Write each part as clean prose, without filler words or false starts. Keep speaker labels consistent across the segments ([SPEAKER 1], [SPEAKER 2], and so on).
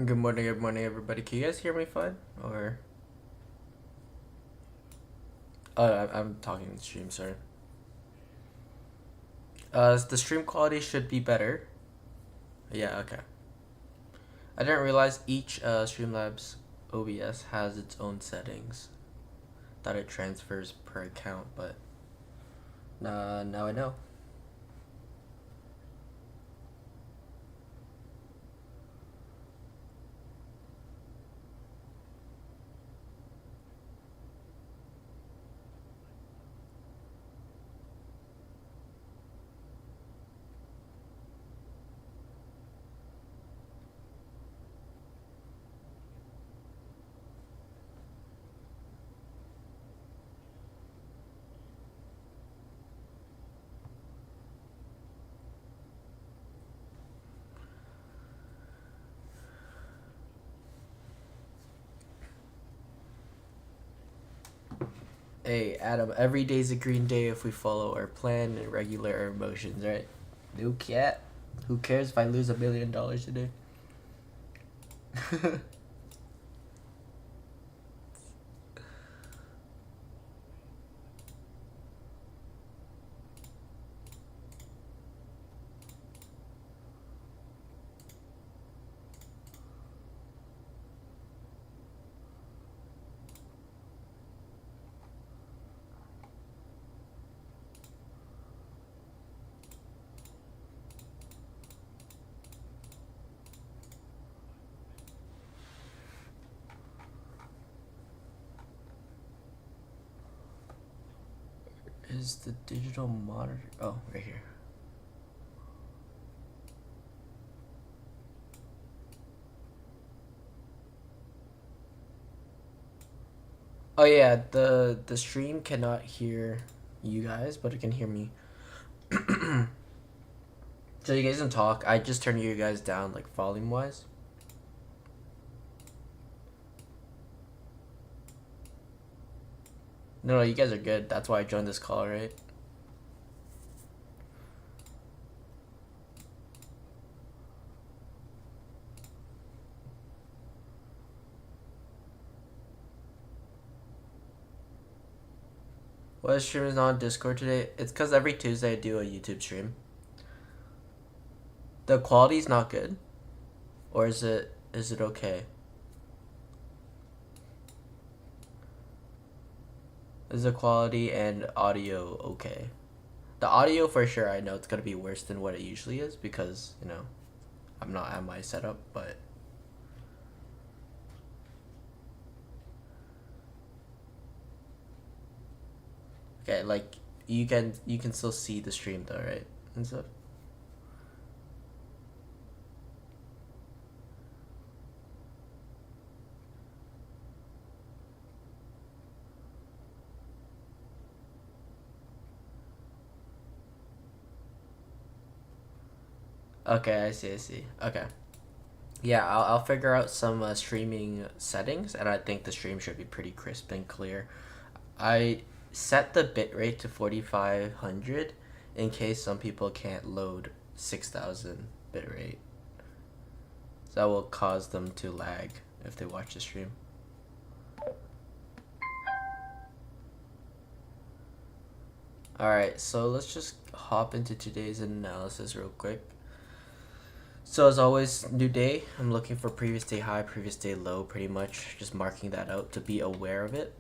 [SPEAKER 1] Good morning, everybody. Can you guys hear me fine? Or I'm talking in the stream. Sorry. The stream quality should be better. Yeah. Okay. I didn't realize each Streamlabs OBS has its own settings that it transfers per account, but now I know. Hey, Adam, every day's a green day if we follow our plan and regulate our emotions, right? No cat. Who cares if I lose $1 million today? Is the digital monitor? Oh, right here. Oh yeah, the stream cannot hear you guys, but it can hear me. So you guys can talk. I just turn you guys down like volume wise. No, you guys are good. That's why I joined this call, right? Why the stream is not on Discord today? It's because every Tuesday I do a YouTube stream. The quality's not good, or is it okay? Is the quality and audio okay? The audio for sure, I know it's gonna be worse than what it usually is because I'm not at my setup, but okay, like you can still see the stream though, right? And stuff. Okay, I see. Okay. Yeah, I'll figure out some streaming settings, and I think the stream should be pretty crisp and clear. I set the bitrate to 4500 in case some people can't load 6000 bitrate. So that will cause them to lag if they watch the stream. Alright, so let's just hop into today's analysis real quick. So as always, new day. I'm looking for previous day high, previous day low, pretty much just marking that out to be aware of it.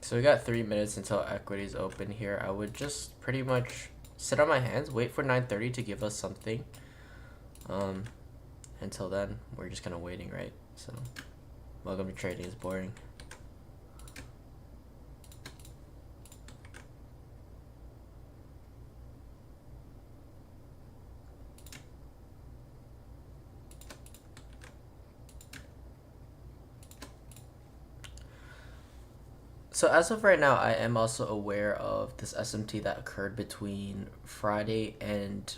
[SPEAKER 1] So we got 3 minutes until equities open here. I would just pretty much sit on my hands, wait for 9:30 to give us something. Until then, we're just kind of waiting, right? So, welcome to trading is boring. So as of right now, I am also aware of this SMT that occurred between Friday and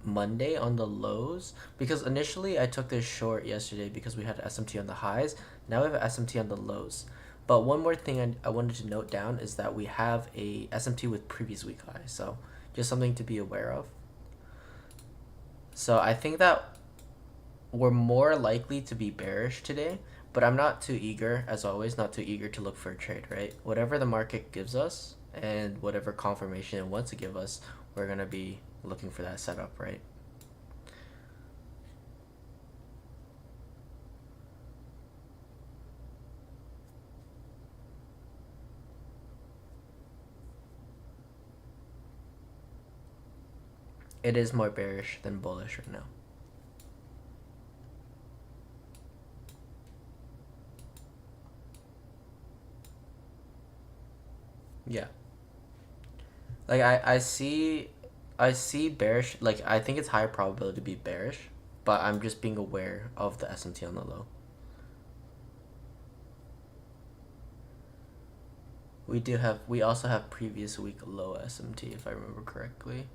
[SPEAKER 1] Monday on the lows, because initially I took this short yesterday because we had an SMT on the highs. Now we have an SMT on the lows. But one more thing I wanted to note down is that we have a SMT with previous week high, so just something to be aware of. So I think that we're more likely to be bearish today, but I'm not too eager, as always, not too eager to look for a trade, right? Whatever the market gives us and whatever confirmation it wants to give us, we're going to be looking for that setup, right? It is more bearish than bullish right now. Yeah. Like I see bearish, like I think it's higher probability to be bearish, but I'm just being aware of the SMT on the low. We also have previous week low SMT if I remember correctly.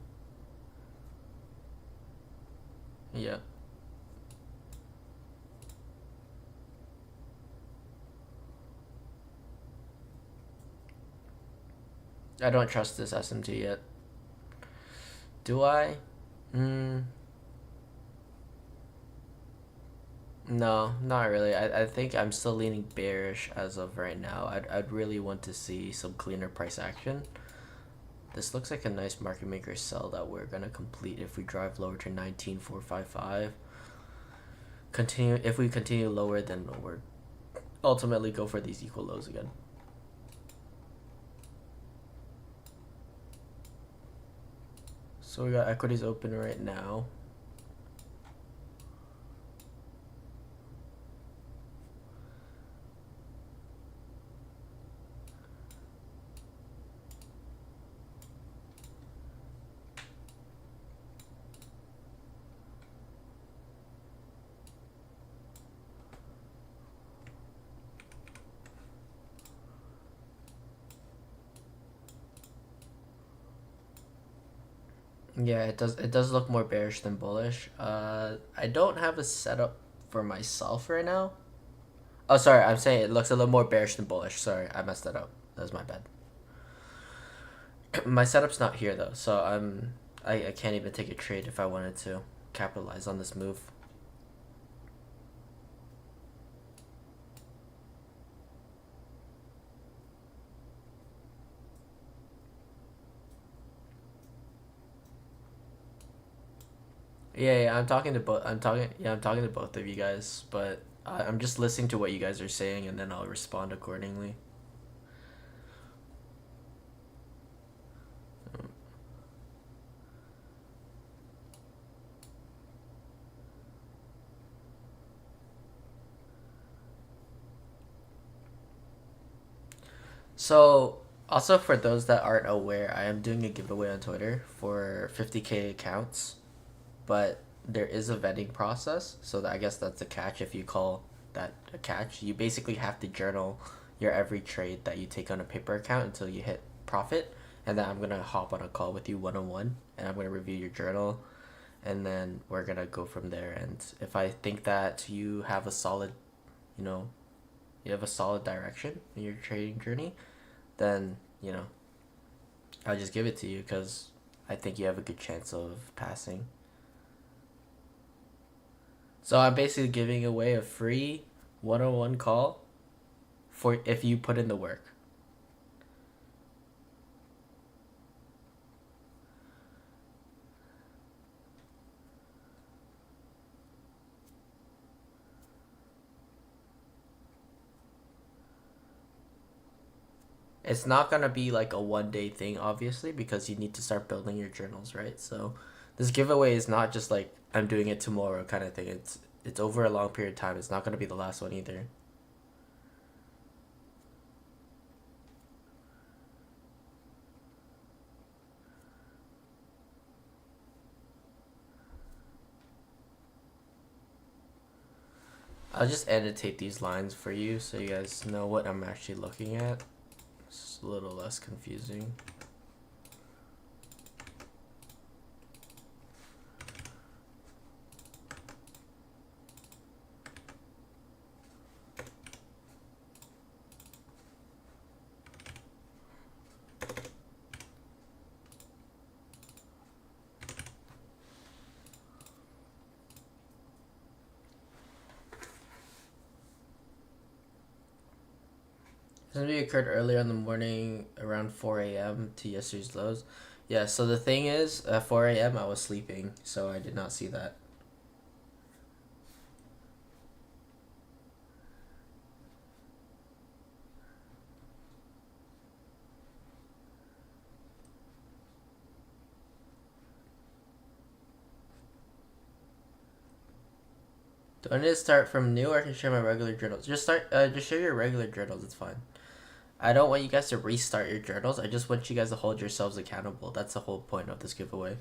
[SPEAKER 1] Yeah. I don't trust this SMT yet. Do I? No, not really. I think I'm still leaning bearish as of right now. I'd really want to see some cleaner price action. This looks like a nice market maker sell that we're gonna complete if we drive lower to 19,455. If we continue lower, then we're ultimately go for these equal lows again. So we got equities open right now. Yeah, it does look more bearish than bullish. I don't have a setup for myself right now. Oh, sorry, I'm saying it looks a little more bearish than bullish. Sorry, I messed that up. That was my bad. My setup's not here though, so I can't even take a trade if I wanted to capitalize on this move. Yeah, I'm talking to both. I'm talking to both of you guys, but I'm just listening to what you guys are saying, and then I'll respond accordingly. So, also for those that aren't aware, I am doing a giveaway on Twitter for 50K accounts, but there is a vetting process. So I guess that's a catch if you call that a catch. You basically have to journal your every trade that you take on a paper account until you hit profit, and then I'm gonna hop on a call with you 1-on-1, and I'm gonna review your journal, and then we're gonna go from there. And if I think that you have a solid, you know, you have a solid direction in your trading journey, then I'll just give it to you because I think you have a good chance of passing. So I'm basically giving away a free one-on-one call for if you put in the work. It's not gonna be like a 1 day thing, obviously, because you need to start building your journals, right? So this giveaway is not just like I'm doing it tomorrow kind of thing. It's over a long period of time. It's not gonna be the last one either. I'll just annotate these lines for you so you guys know what I'm actually looking at. It's a little less confusing. Something occurred earlier in the morning around 4 a.m. to yesterday's lows. Yeah, so the thing is, at 4 a.m. I was sleeping, so I did not see that. Do I need to start from new or I can share my regular journals? Just share your regular journals, it's fine. I don't want you guys to restart your journals. I just want you guys to hold yourselves accountable. That's the whole point of this giveaway.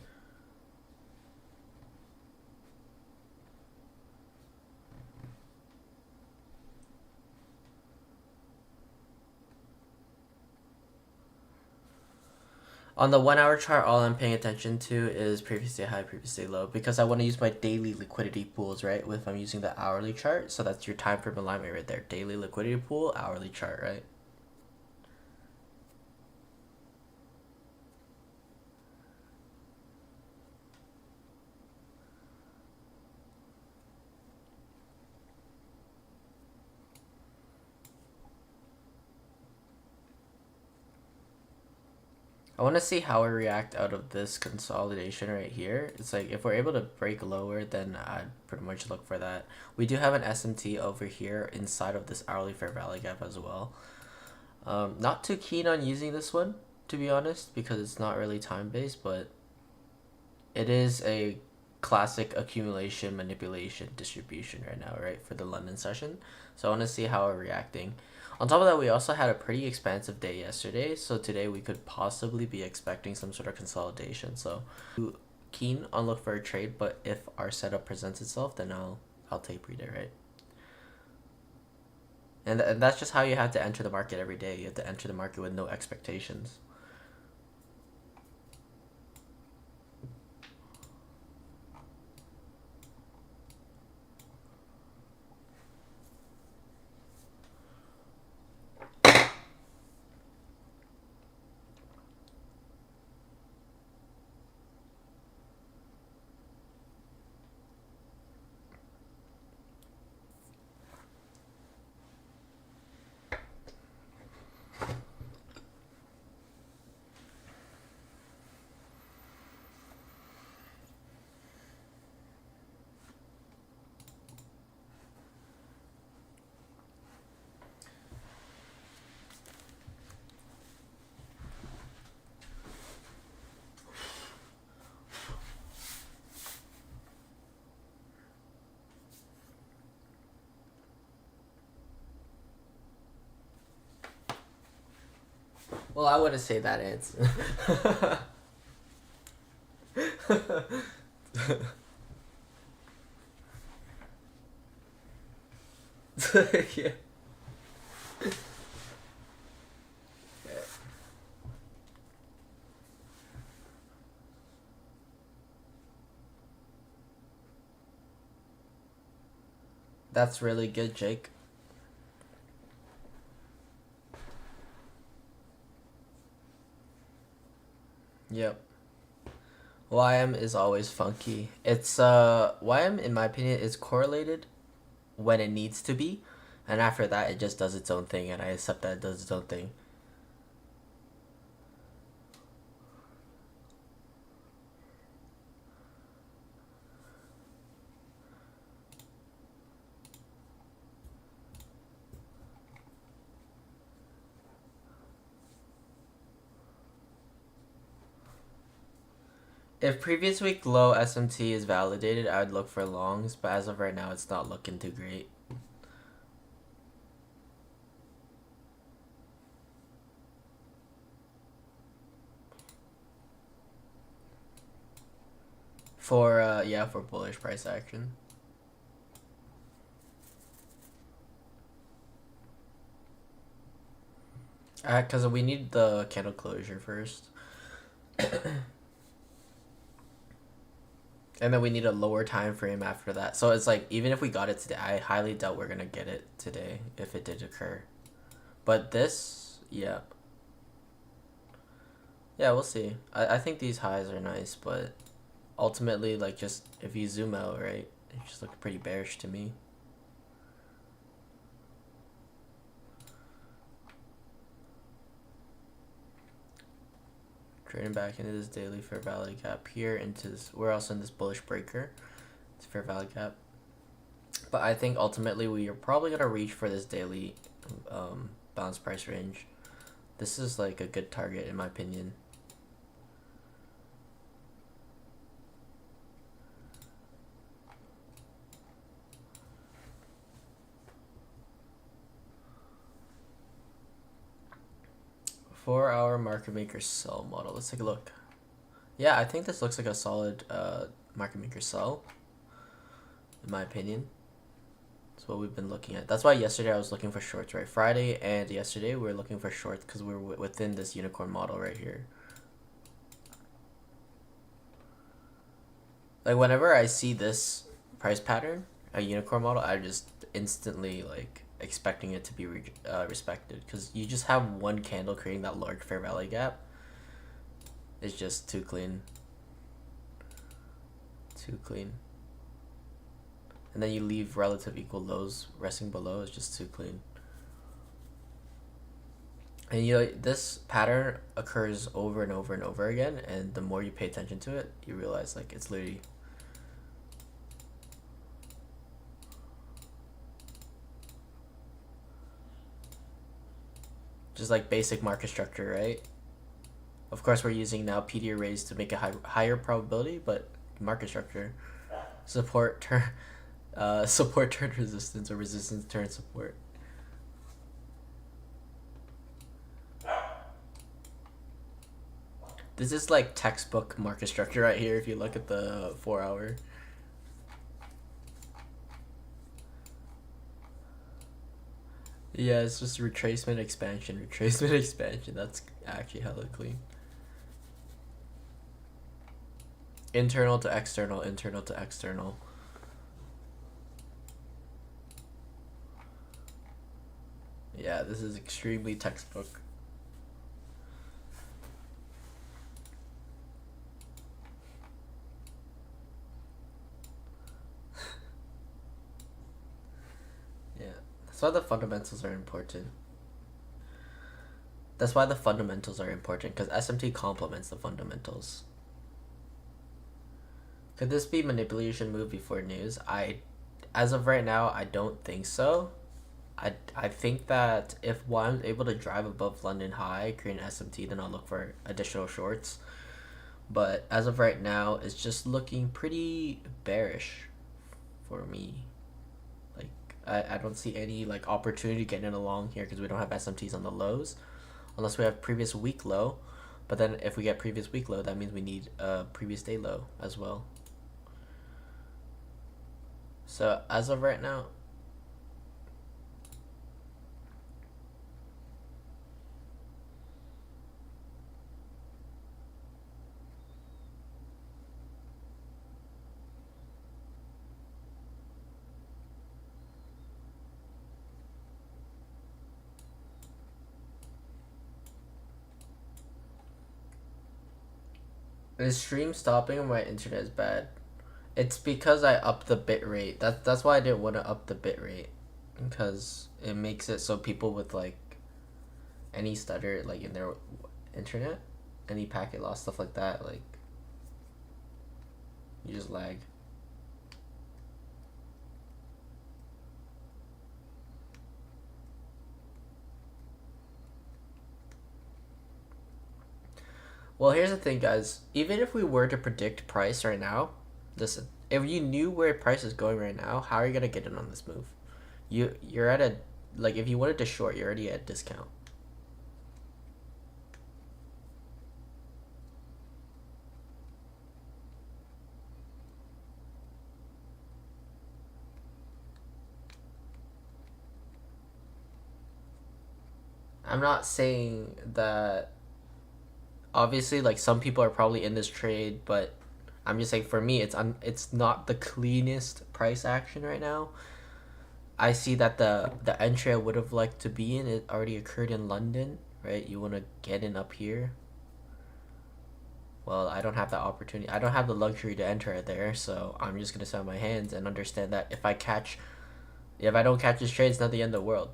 [SPEAKER 1] On the 1 hour chart, all I'm paying attention to is previous day high, previous day low, because I want to use my daily liquidity pools, right? If I'm using the hourly chart, so that's your time frame alignment right there. Daily liquidity pool, hourly chart, right? I want to see how we react out of this consolidation right here. It's like if we're able to break lower, then I'd pretty much look for that. We do have an SMT over here inside of this hourly fair value gap as well. Not too keen on using this one, to be honest, because it's not really time-based, but it is a classic accumulation, manipulation, distribution right now, right, for the London session. So I want to see how we're reacting. On top of that, we also had a pretty expansive day yesterday, so today we could possibly be expecting some sort of consolidation. So keen on look for a trade, but if our setup presents itself, then I'll tape read it, right? And that's just how you have to enter the market every day. You have to enter the market with no expectations. Well, I wouldn't say that answer. Yeah. That's really good, Jake. Yep. YM is always funky. It's YM in my opinion is correlated when it needs to be, and after that it just does its own thing, and I accept that it does its own thing. If previous week low SMT is validated, I would look for longs, but as of right now, it's not looking too great. For yeah, for bullish price action. Because we need the candle closure first. And then we need a lower time frame after that. So it's like, even if we got it today, I highly doubt we're going to get it today if it did occur. But this, yeah. Yeah, we'll see. I think these highs are nice, but ultimately, like, just if you zoom out, right, it just looks pretty bearish to me. Trading back into this daily fair value gap here, into this, we're also in this bullish breaker. It's fair value gap. But I think ultimately we are probably going to reach for this daily balance price range. This is like a good target in my opinion. For our market maker sell model, let's take a look. Yeah, I think this looks like a solid market maker sell, in my opinion. That's what we've been looking at. That's why yesterday I was looking for shorts, right? Friday and yesterday we were looking for shorts because we were within this unicorn model right here. Like, whenever I see this price pattern, a unicorn model, I just instantly like expecting it to be respected, because you just have one candle creating that large fair value gap. It's just too clean. Too clean. And then you leave relative equal lows resting below. It's just too clean. And you know, this pattern occurs over and over and over again, and the more you pay attention to it, you realize like it's literally just like basic market structure, right? Of course, we're using now PD arrays to make a higher probability, but market structure, support turn, support turn resistance, or resistance turn support. This is like textbook market structure right here. If you look at the 4 hour. Yeah, it's just retracement expansion, retracement expansion. That's actually hella clean. Internal to external, internal to external. Yeah, this is extremely textbook. Yeah, that's why the fundamentals are important. That's why the fundamentals are important, because SMT complements the fundamentals. Could this be manipulation move before news? As of right now, I don't think so. I think that if I'm able to drive above London high, create an SMT, then I'll look for additional shorts. But as of right now, it's just looking pretty bearish for me. Like, I don't see any like opportunity getting along here, because we don't have SMTs on the lows, unless we have previous week low. But then if we get previous week low, that means we need a previous day low as well. So as of right now, Is stream stopping or my internet is bad? It's because I upped the bit rate. That's why I didn't want to up the bit rate, because it makes it so people with like any stutter like in their internet, any packet loss, stuff like that, like you just lag. Well, here's the thing, guys. Even if we were to predict price right now, listen, if you knew where price is going right now, how are you gonna get in on this move? You're at a, like, if you wanted to short, you're already at a discount. I'm not saying that, obviously, like, some people are probably in this trade, but I'm just saying for me it's not the cleanest price action right now. I see that the entry I would have liked to be in, it already occurred in London, right? You want to get in up here. Well, I don't have that opportunity. I don't have the luxury to enter it there, so I'm just gonna sit on my hands and understand that if I don't catch this trade, it's not the end of the world.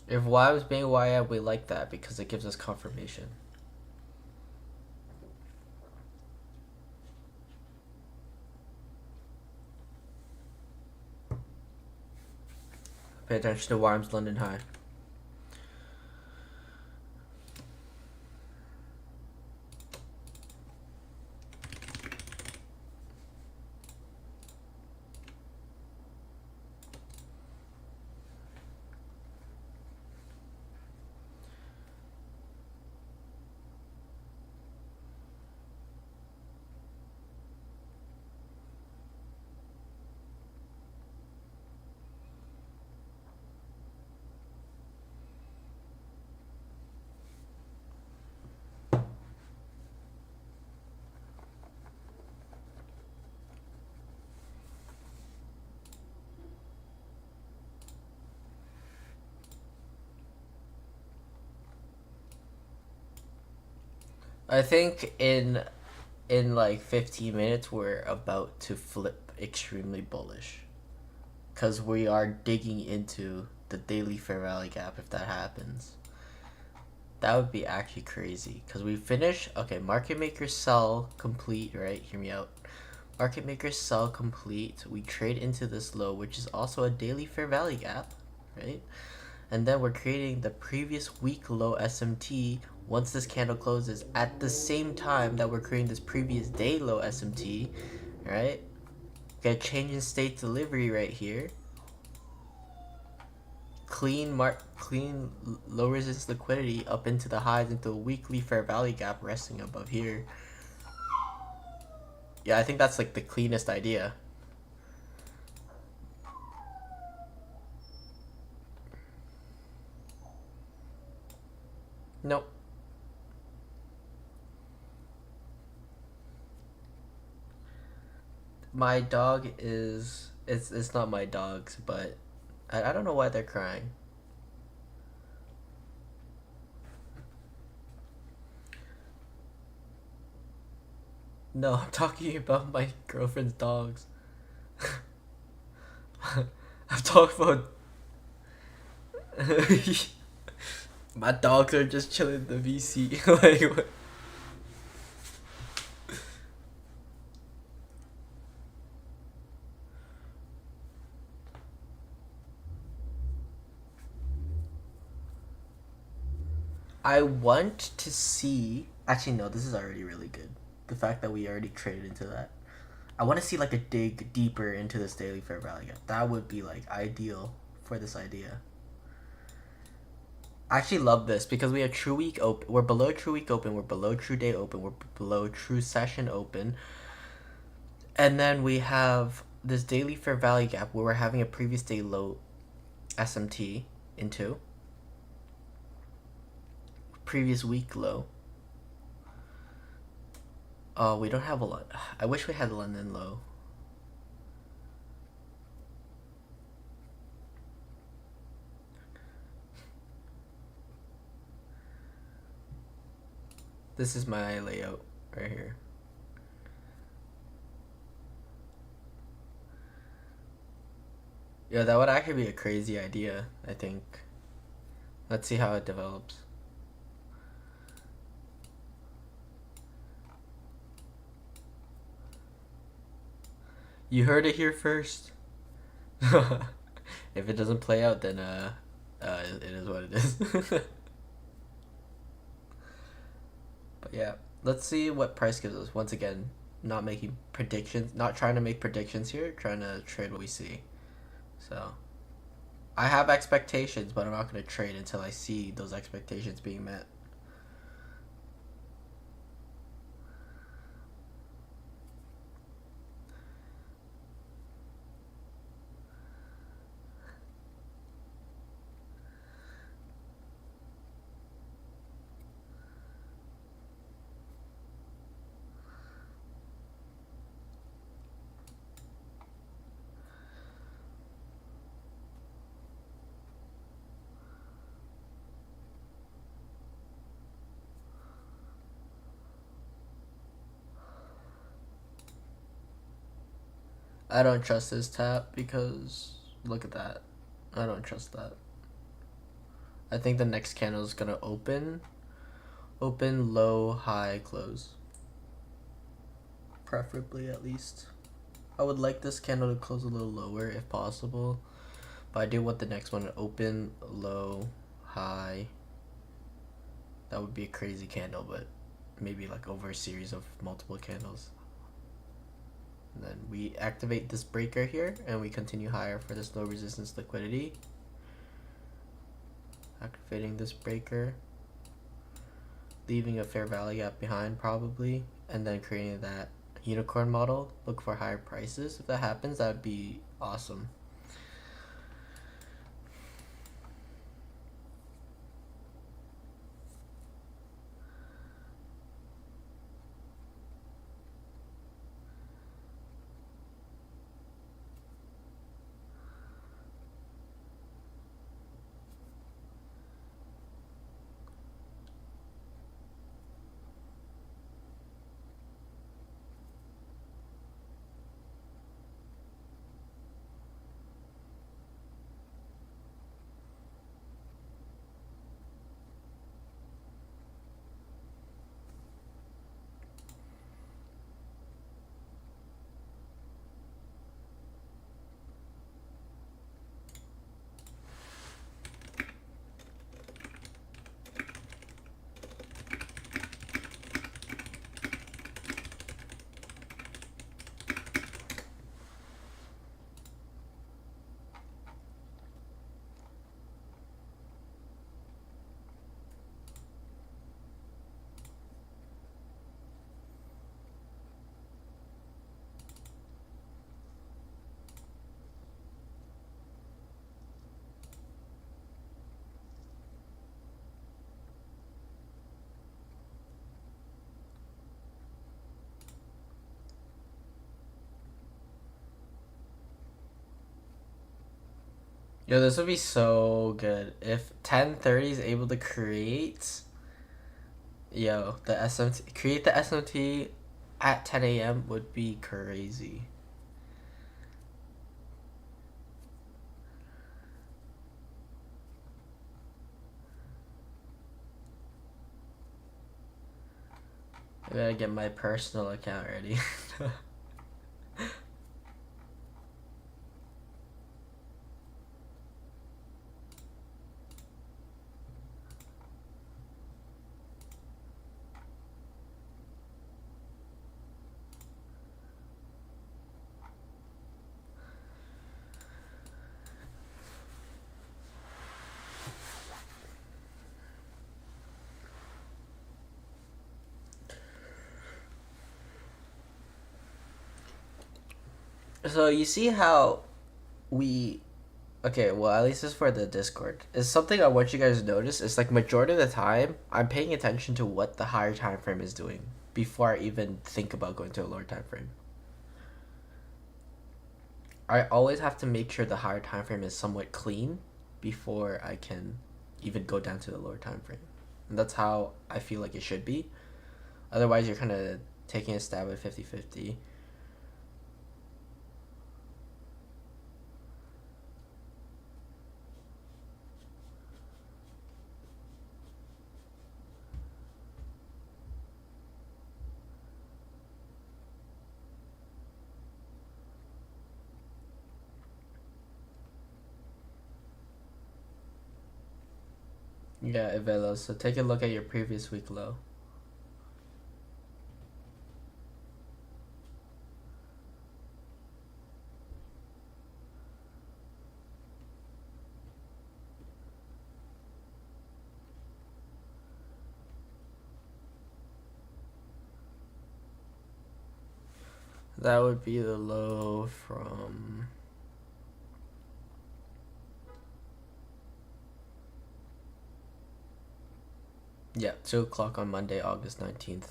[SPEAKER 1] If Y was being YI, we like that because it gives us confirmation. Pay attention to Warm's London high. I think in like 15 minutes we're about to flip extremely bullish, because we are digging into the daily fair value gap. If that happens, that would be actually crazy, because we finish, okay, market maker sell complete, right? Hear me out. Market maker sell complete, we trade into this low, which is also a daily fair value gap, right? And then we're creating the previous week low SMT once this candle closes, at the same time that we're creating this previous day low SMT, right? Get change in state delivery right here. Clean low resistance liquidity up into the highs, into a weekly fair value gap resting above here. Yeah, I think that's like the cleanest idea. Nope. My dog is, it's not my dog's, but I don't know why they're crying. No, I'm talking about my girlfriend's dogs. I'm talking about my dogs are just chilling in the VC. Like, what? I want to see. Actually, no, this is already really good. The fact that we already traded into that. I want to see like a dig deeper into this daily fair value gap. That would be like ideal for this idea. I actually love this because we have true week open. We're below true week open. We're below true day open. We're below true session open. And then we have this daily fair value gap where we're having a previous day low SMT. into previous week low. Oh, we don't have a lot. I wish we had London low. This is my layout right here. Yeah, that would actually be a crazy idea, I think. Let's see how it develops. You heard it here first. If it doesn't play out, then it is what it is. But yeah, let's see what price gives us. Once again, not making predictions, not trying to make predictions here, trying to trade what we see. So I have expectations, but I'm not going to trade until I see those expectations being met. I don't trust this tap because look at that. I don't trust that. I think the next candle is gonna open low, high, close. Preferably, at least. I would like this candle to close a little lower if possible, but I do want the next one to open low, high. That would be a crazy candle, but maybe like over a series of multiple candles. And then we activate this breaker here and we continue higher for this low resistance liquidity. Activating this breaker, leaving a fair value gap behind probably, and then creating that unicorn model. Look for higher prices. If that happens, that would be awesome. Yo, this would be so good if 1030 is able to create, yo, the SMT, create the SMT at 10 a.m. would be crazy. I gotta get my personal account ready. So you see how we Okay, well, at least it's for the Discord. It's something I want you guys to notice. It's like majority of the time, I'm paying attention to what the higher time frame is doing before I even think about going to a lower time frame. I always have to make sure the higher time frame is somewhat clean before I can even go down to the lower time frame. And that's how I feel like it should be. Otherwise, you're kind of taking a stab at 50-50. Yeah, Evelo. So take a look at your previous week low. That would be the low from... Yeah, 2 o'clock on Monday, August 19th.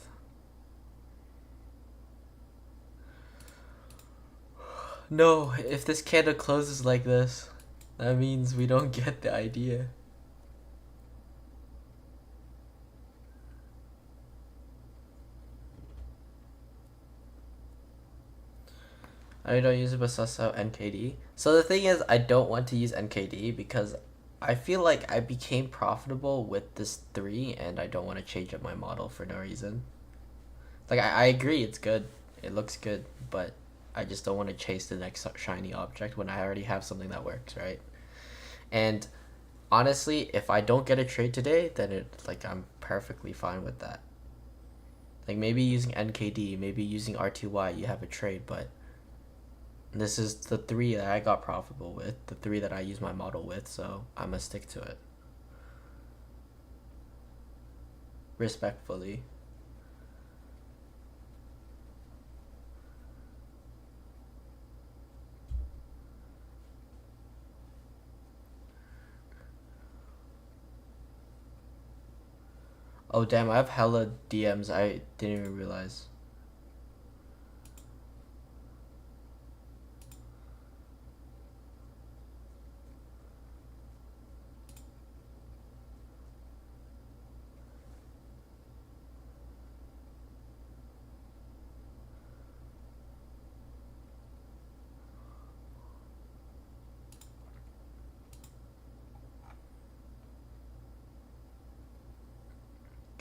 [SPEAKER 1] No, if this candle closes like this, that means we don't get the idea. I don't use it but suss out NKD. So the thing is, I don't want to use NKD because I feel like I became profitable with this 3 and I don't want to change up my model for no reason. Like, I agree, it's good. It looks good, but I just don't want to chase the next shiny object when I already have something that works, right? And honestly, if I don't get a trade today, then I'm perfectly fine with that. Like, maybe using NKD, maybe using R2Y, you have a trade, but this is the 3 that I got profitable with, the 3 that I use my model with, so I'm gonna stick to it. Respectfully. Oh damn, I have hella DMs, I didn't even realize.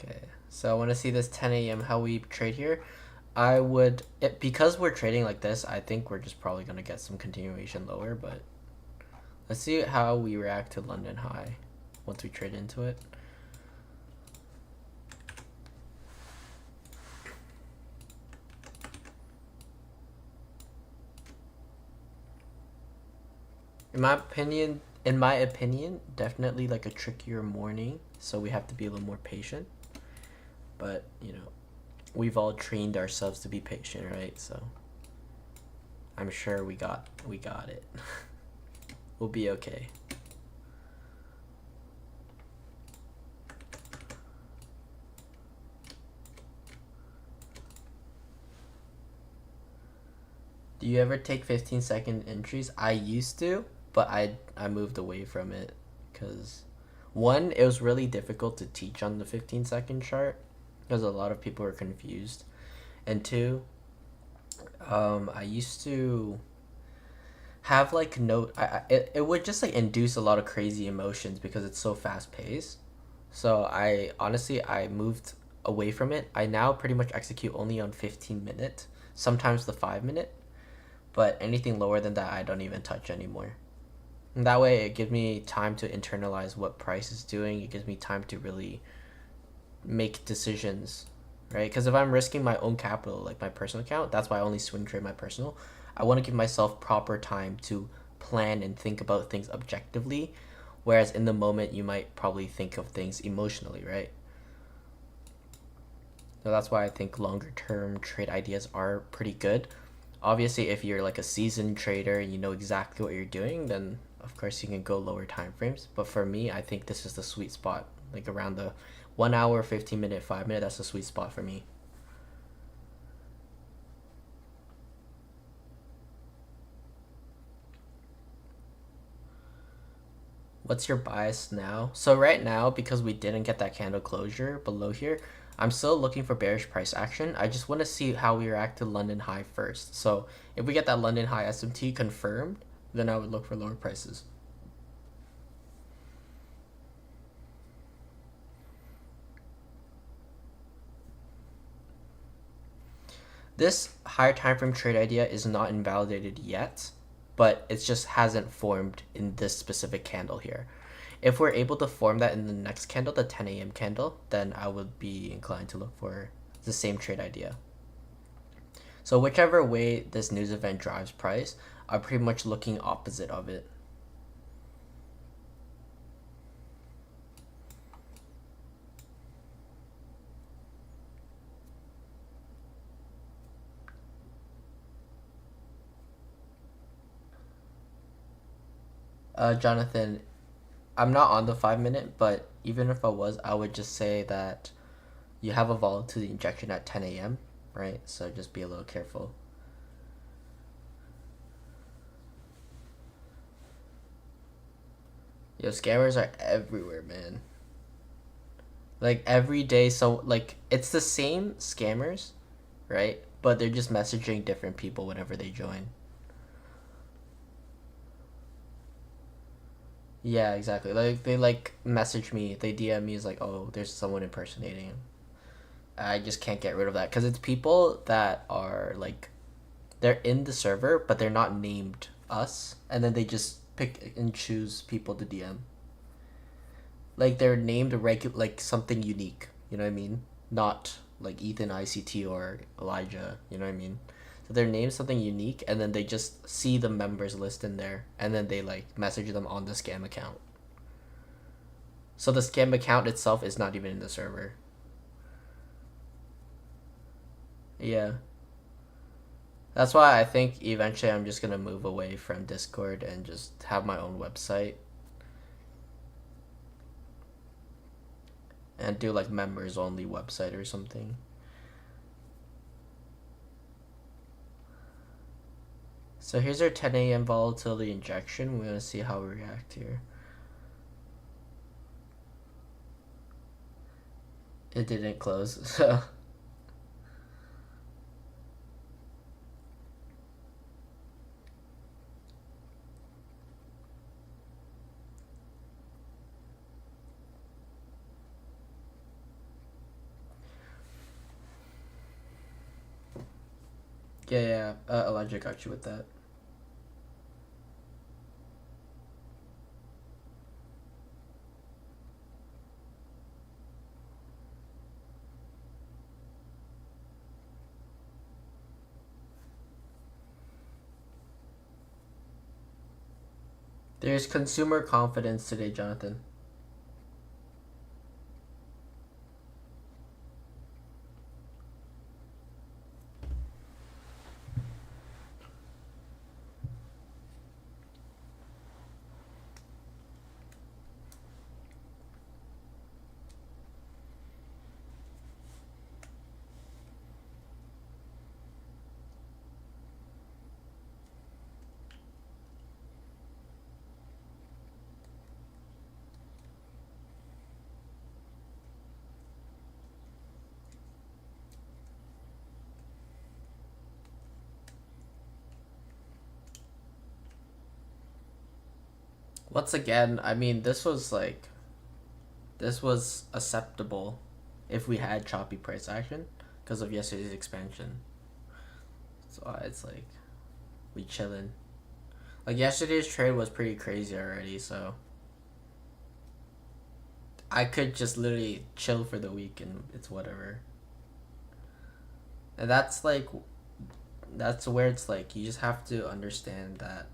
[SPEAKER 1] Okay, so I want to see this 10 a.m. how we trade here. Because we're trading like this, I think we're just probably going to get some continuation lower, but let's see how we react to London high once we trade into it. In my opinion, definitely like a trickier morning, so we have to be a little more patient. But, we've all trained ourselves to be patient, right? So I'm sure we got it. We'll be okay. Do you ever take 15-second entries? I used to, but I moved away from it because one, it was really difficult to teach on the 15-second chart because a lot of people were confused, and two, I used to have like it would just like induce a lot of crazy emotions because it's so fast paced. So I moved away from it. I now pretty much execute only on 15-minute, sometimes the 5-minute, but anything lower than that I don't even touch anymore. And that way it gives me time to internalize what price is doing. It gives me time to really make decisions, right? Because if I'm risking my own capital, like my personal account, that's why I only swing trade my personal. I want to give myself proper time to plan and think about things objectively, whereas in the moment you might probably think of things emotionally, right? So that's why I think longer term trade ideas are pretty good. Obviously, if you're like a seasoned trader and you know exactly what you're doing, then Of course, you can go lower time frames, but for me, I think this is the sweet spot. Like around the 1 hour, 15 minute, 5 minute, that's the sweet spot for me. What's your bias now? So right now, because we didn't get that candle closure below here, I'm still looking for bearish price action. I just want to see how we react to London high first. So if we get that London high SMT confirmed, then I would look for lower prices. This higher time frame trade idea is not invalidated yet, but it just hasn't formed in this specific candle here. If we're able to form that in the next candle, the 10 a.m. candle, then I would be inclined to look for the same trade idea. So whichever way this news event drives price, I'm pretty much looking opposite of it. Jonathan, I'm not on the 5 minute, but even if I was, I would just say that you have a volatility injection at 10 a.m., right? So just be a little careful. Yo, scammers are everywhere, man. Like every day, so like it's the same scammers, right? But they're just messaging different people whenever they join. Yeah, exactly. Like they like message me, they DM me is like, oh, there's someone impersonating him. I just can't get rid of that because it's people that are like they're in the server but they're not named us, and then they just pick and choose people to DM. Like they're named like something unique. You know what I mean? Not like Ethan ICT or Elijah. You know what I mean? So they're named something unique, and then they just see the members list in there, and then they like message them on the scam account. So the scam account itself is not even in the server. Yeah. That's why I think eventually I'm just gonna move away from Discord and just have my own website and do like members only website or something. So here's our 10 a.m. volatility injection. We're gonna see how we react here. It didn't close, so yeah. Elijah got you with that. There's consumer confidence today, Jonathan. Once again, I mean, this was acceptable if we had choppy price action because of yesterday's expansion. So it's like we chilling. Like yesterday's trade was pretty crazy already, so I could just literally chill for the week and it's whatever. And that's where it's like you just have to understand that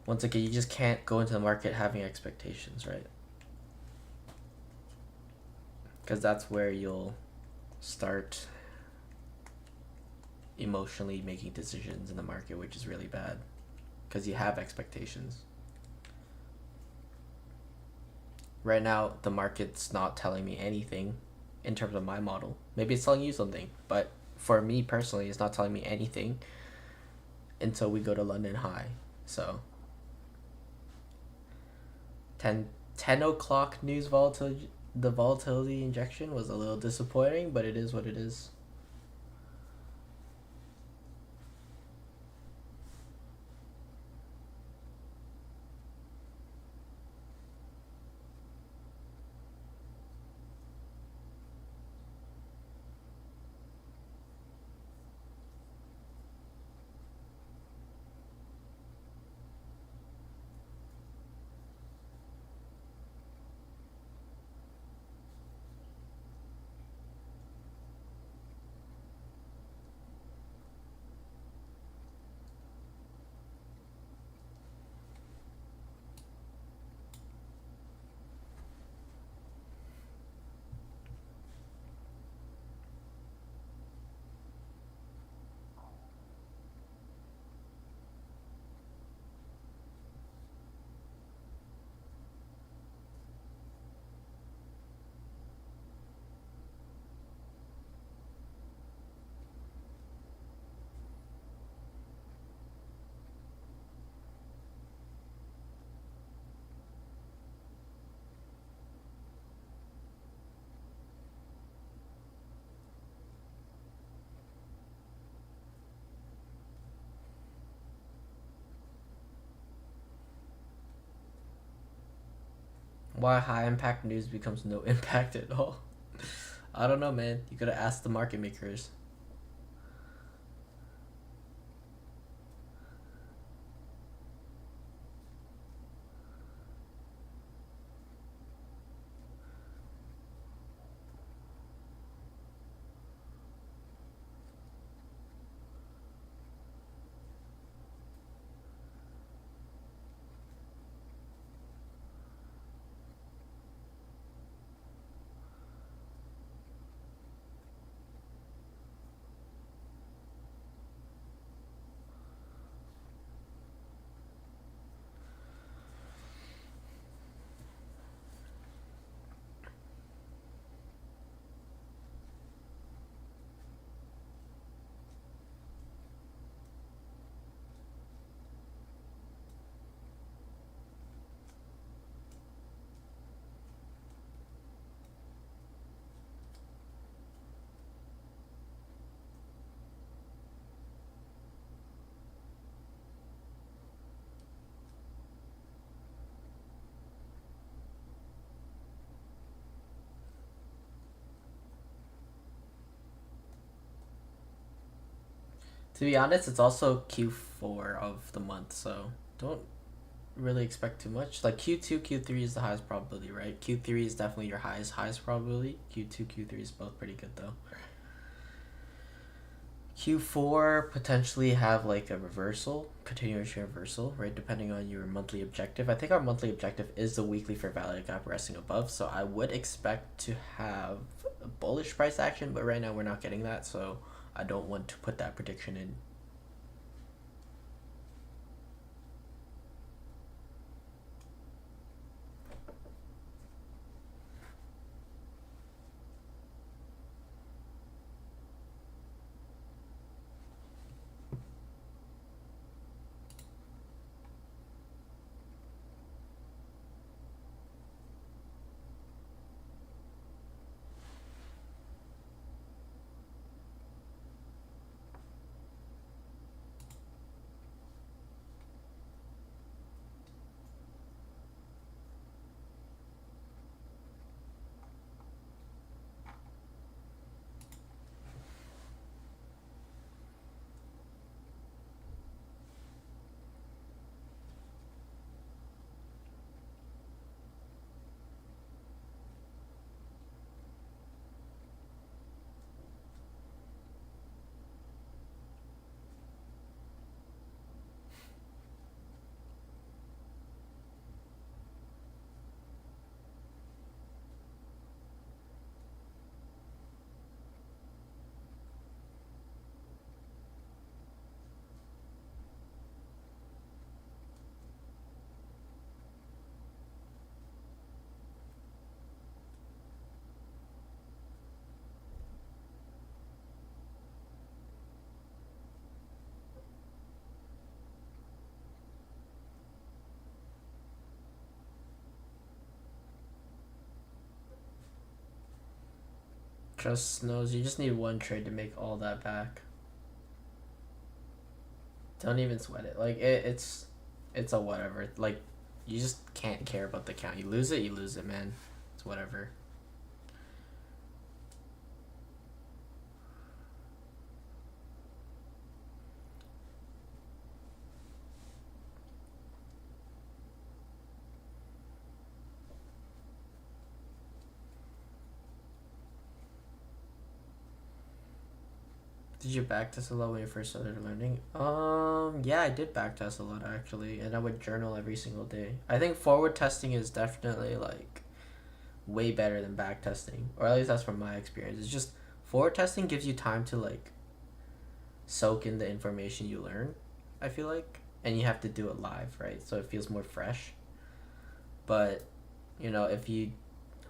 [SPEAKER 1] once again you just can't go into the market having expectations, right? Because that's where you'll start emotionally making decisions in the market, which is really bad. because you have expectations. Right now, the market's not telling me anything in terms of my model. Maybe it's telling you something, but for me personally, it's not telling me anything until we go to London high. So 10 o'clock news volatility, the volatility injection was a little disappointing, but it is what it is. Why high impact news becomes no impact at all? I don't know, man. You gotta ask the market makers. To be honest, it's also Q4 of the month, so don't really expect too much. Like Q2, Q3 is the highest probability, right? Q3 is definitely your highest probability. Q2, Q3 is both pretty good though. Q4 potentially have like a reversal, continuation reversal, right? Depending on your monthly objective. I think our monthly objective is the weekly fair value gap resting above, so I would expect to have a bullish price action, but right now we're not getting that, so I don't want to put that prediction in. Just knows you just need one trade to make all that back. Don't even sweat it. Like it's a whatever. Like you just can't care about the count. You lose it, man. It's whatever. Did you backtest a lot when you first started learning? Yeah, I did backtest a lot actually, and I would journal every single day. I think forward testing is definitely like way better than backtesting, or at least that's from my experience. It's just forward testing gives you time to like soak in the information you learn, I feel like, and you have to do it live, right? So it feels more fresh. But if you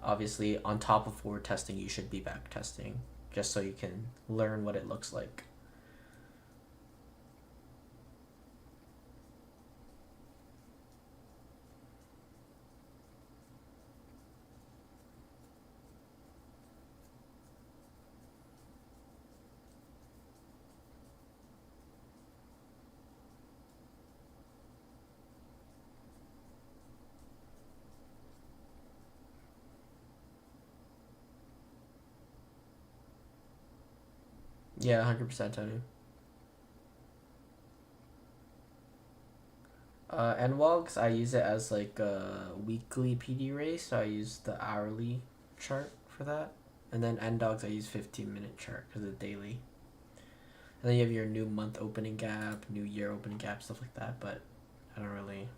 [SPEAKER 1] obviously on top of forward testing, you should be backtesting just so you can learn what it looks like. Yeah, 100% Tony. NWOGs, I use it as like a weekly PD race, so I use the hourly chart for that. And then NDogs, I use 15-minute chart because it's daily. And then you have your new month opening gap, new year opening gap, stuff like that, but I don't really.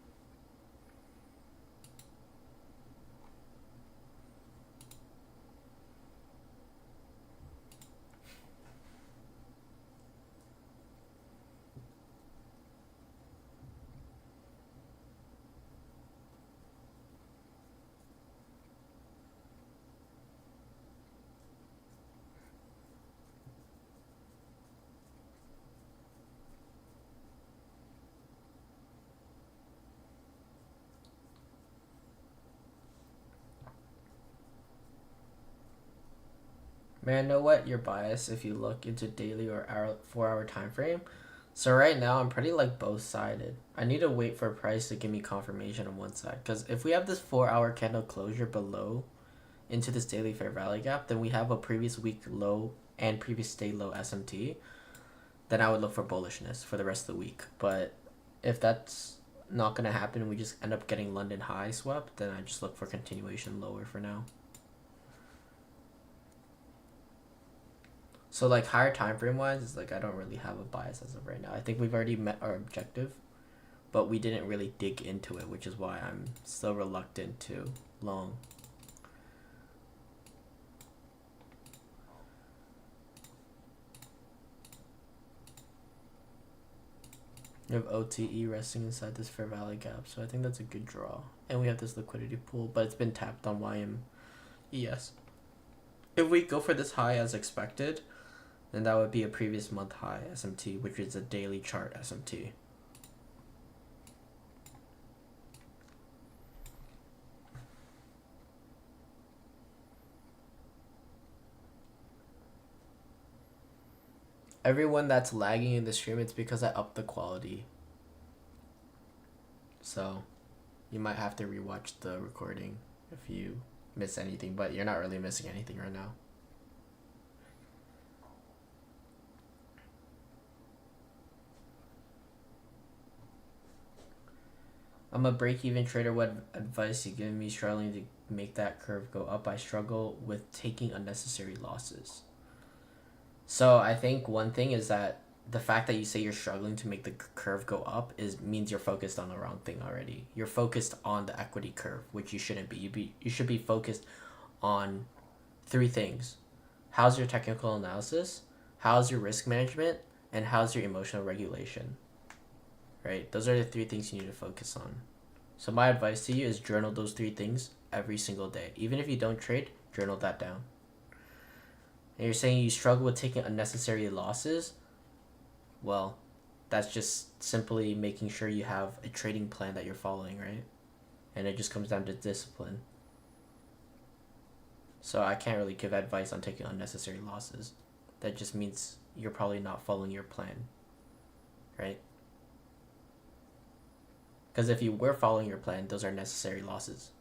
[SPEAKER 1] Man, know what? You're biased if you look into daily or 4-hour time frame. So right now I'm pretty like both sided. I need to wait for price to give me confirmation on one side, because if we have this 4-hour candle closure below into this daily fair value gap, then we have a previous week low and previous day low SMT. Then I would look for bullishness for the rest of the week. But if that's not gonna happen and we just end up getting London high swept, then I just look for continuation lower for now. So like higher time frame wise, it's like I don't really have a bias as of right now. I think we've already met our objective, but we didn't really dig into it, which is why I'm still reluctant to long. You have OTE resting inside this fair value gap, so I think that's a good draw. And we have this liquidity pool, but it's been tapped on YMES. If we go for this high as expected, then that would be a previous month high SMT, which is a daily chart SMT. Everyone that's lagging in the stream, it's because I upped the quality. So you might have to rewatch the recording if you miss anything, but you're not really missing anything right now. I'm a break-even trader. What advice you giving me struggling to make that curve go up? I struggle with taking unnecessary losses. So I think one thing is that the fact that you say you're struggling to make the curve go up means you're focused on the wrong thing already. You're focused on the equity curve, which you shouldn't be. You should be focused on 3 things. How's your technical analysis? How's your risk management? And how's your emotional regulation? Right? Those are the 3 things you need to focus on. So my advice to you is journal those 3 things every single day. Even if you don't trade, journal that down. And you're saying you struggle with taking unnecessary losses? Well, that's just simply making sure you have a trading plan that you're following, right? And it just comes down to discipline. So I can't really give advice on taking unnecessary losses. That just means you're probably not following your plan, right? Because if you were following your plan, those are necessary losses.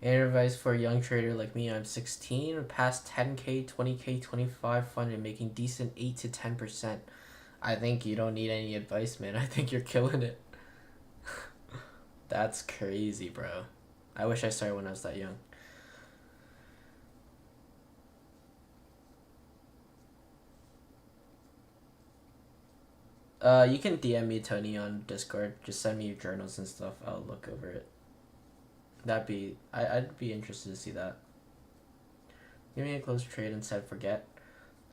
[SPEAKER 1] Any advice for a young trader like me? I'm 16, past 10K, 20K, 25 fund and making decent 8 to 10%. I think you don't need any advice, man. I think you're killing it. That's crazy, bro. I wish I started when I was that young. You can DM me, Tony, on Discord. Just send me your journals and stuff. I'll look over it. I'd be interested to see that. Give me a close trade and said forget.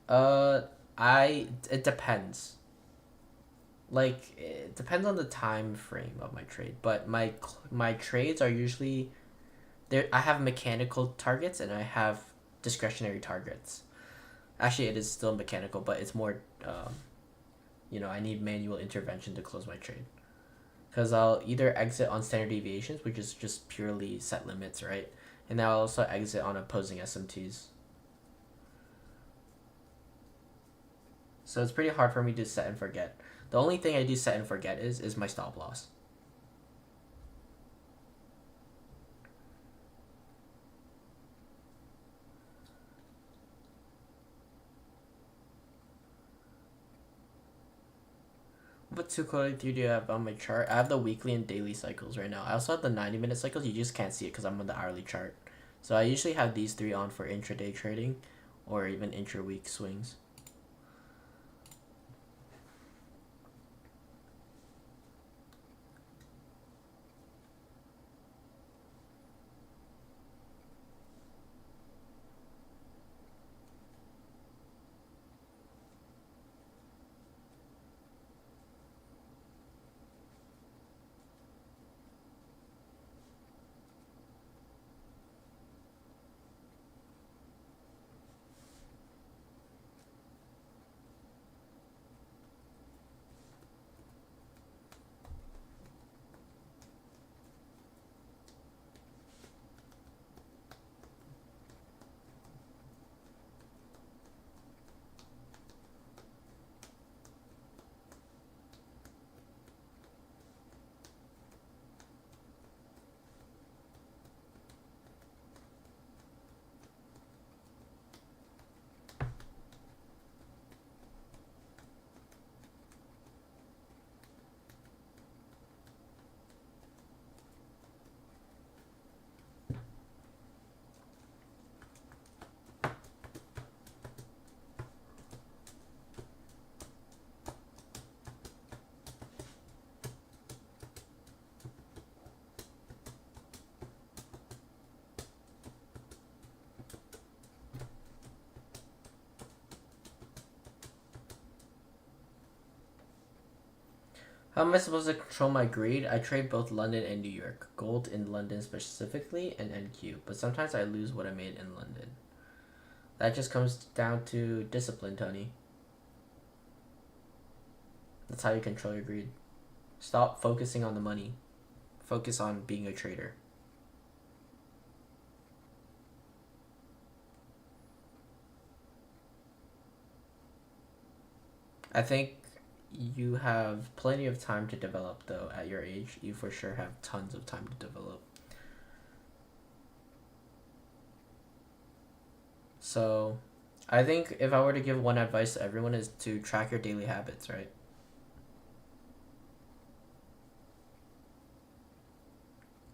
[SPEAKER 1] It depends. Like, it depends on the time frame of my trade, but my trades are usually there. I have mechanical targets and I have discretionary targets. Actually, it is still mechanical, but it's more, I need manual intervention to close my trade. Because I'll either exit on standard deviations, which is just purely set limits, right? And I'll also exit on opposing SMTs. So it's pretty hard for me to set and forget. The only thing I do set and forget is my stop loss. What two quality do you have on my chart? I have the weekly and daily cycles right now. I also have the 90-minute cycles. You just can't see it because I'm on the hourly chart. So I usually have these three on for intraday trading or even intra-week swings. How am I supposed to control my greed? I trade both London and New York. Gold in London specifically and NQ. But sometimes I lose what I made in London. That just comes down to discipline, Tony. That's how you control your greed. Stop focusing on the money. Focus on being a trader. I think you have plenty of time to develop, though. At your age, you for sure have tons of time to develop. So I think if I were to give one advice to everyone is to track your daily habits, right?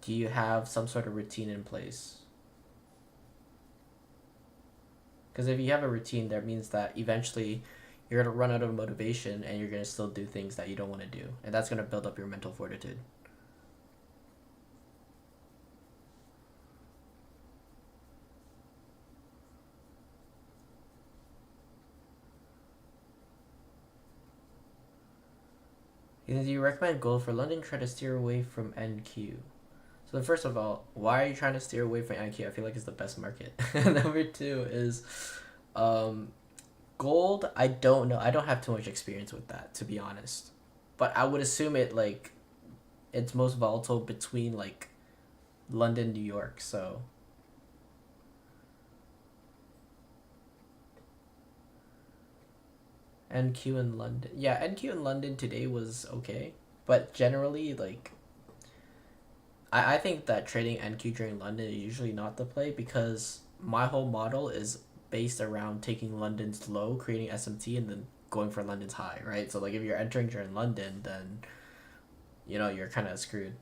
[SPEAKER 1] Do you have some sort of routine in place? Because if you have a routine, that means that eventually you're going to run out of motivation and you're going to still do things that you don't want to do. And that's going to build up your mental fortitude. Do you recommend gold for London? Try to steer away from NQ. So first of all, why are you trying to steer away from NQ? I feel like it's the best market. Number two is gold. I don't know. I don't have too much experience with that, to be honest. But I would assume it's most volatile between like London, New York. So NQ in London. Yeah, NQ in London today was okay. But generally, like, I think that trading NQ during London is usually not the play because my whole model is based around taking London's low, creating SMT, and then going for London's high, right? So, like, if you're entering during London, then, you're kind of screwed.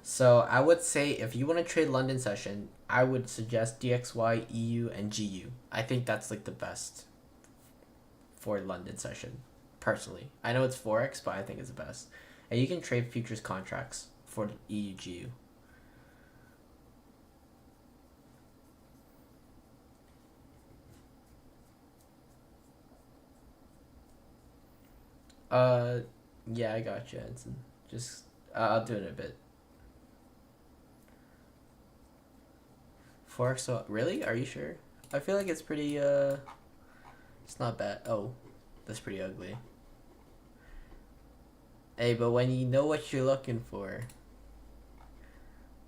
[SPEAKER 1] So I would say if you want to trade London session, I would suggest DXY, EU, and GU. I think that's like the best for London session, personally. I know it's Forex, but I think it's the best. And you can trade futures contracts for EU, GU. Uh, yeah, I got you, Edson. Just, I'll do it in a bit. Forex, so really? Are you sure? I feel like it's pretty, it's not bad. Oh, that's pretty ugly. Hey, but when you know what you're looking for,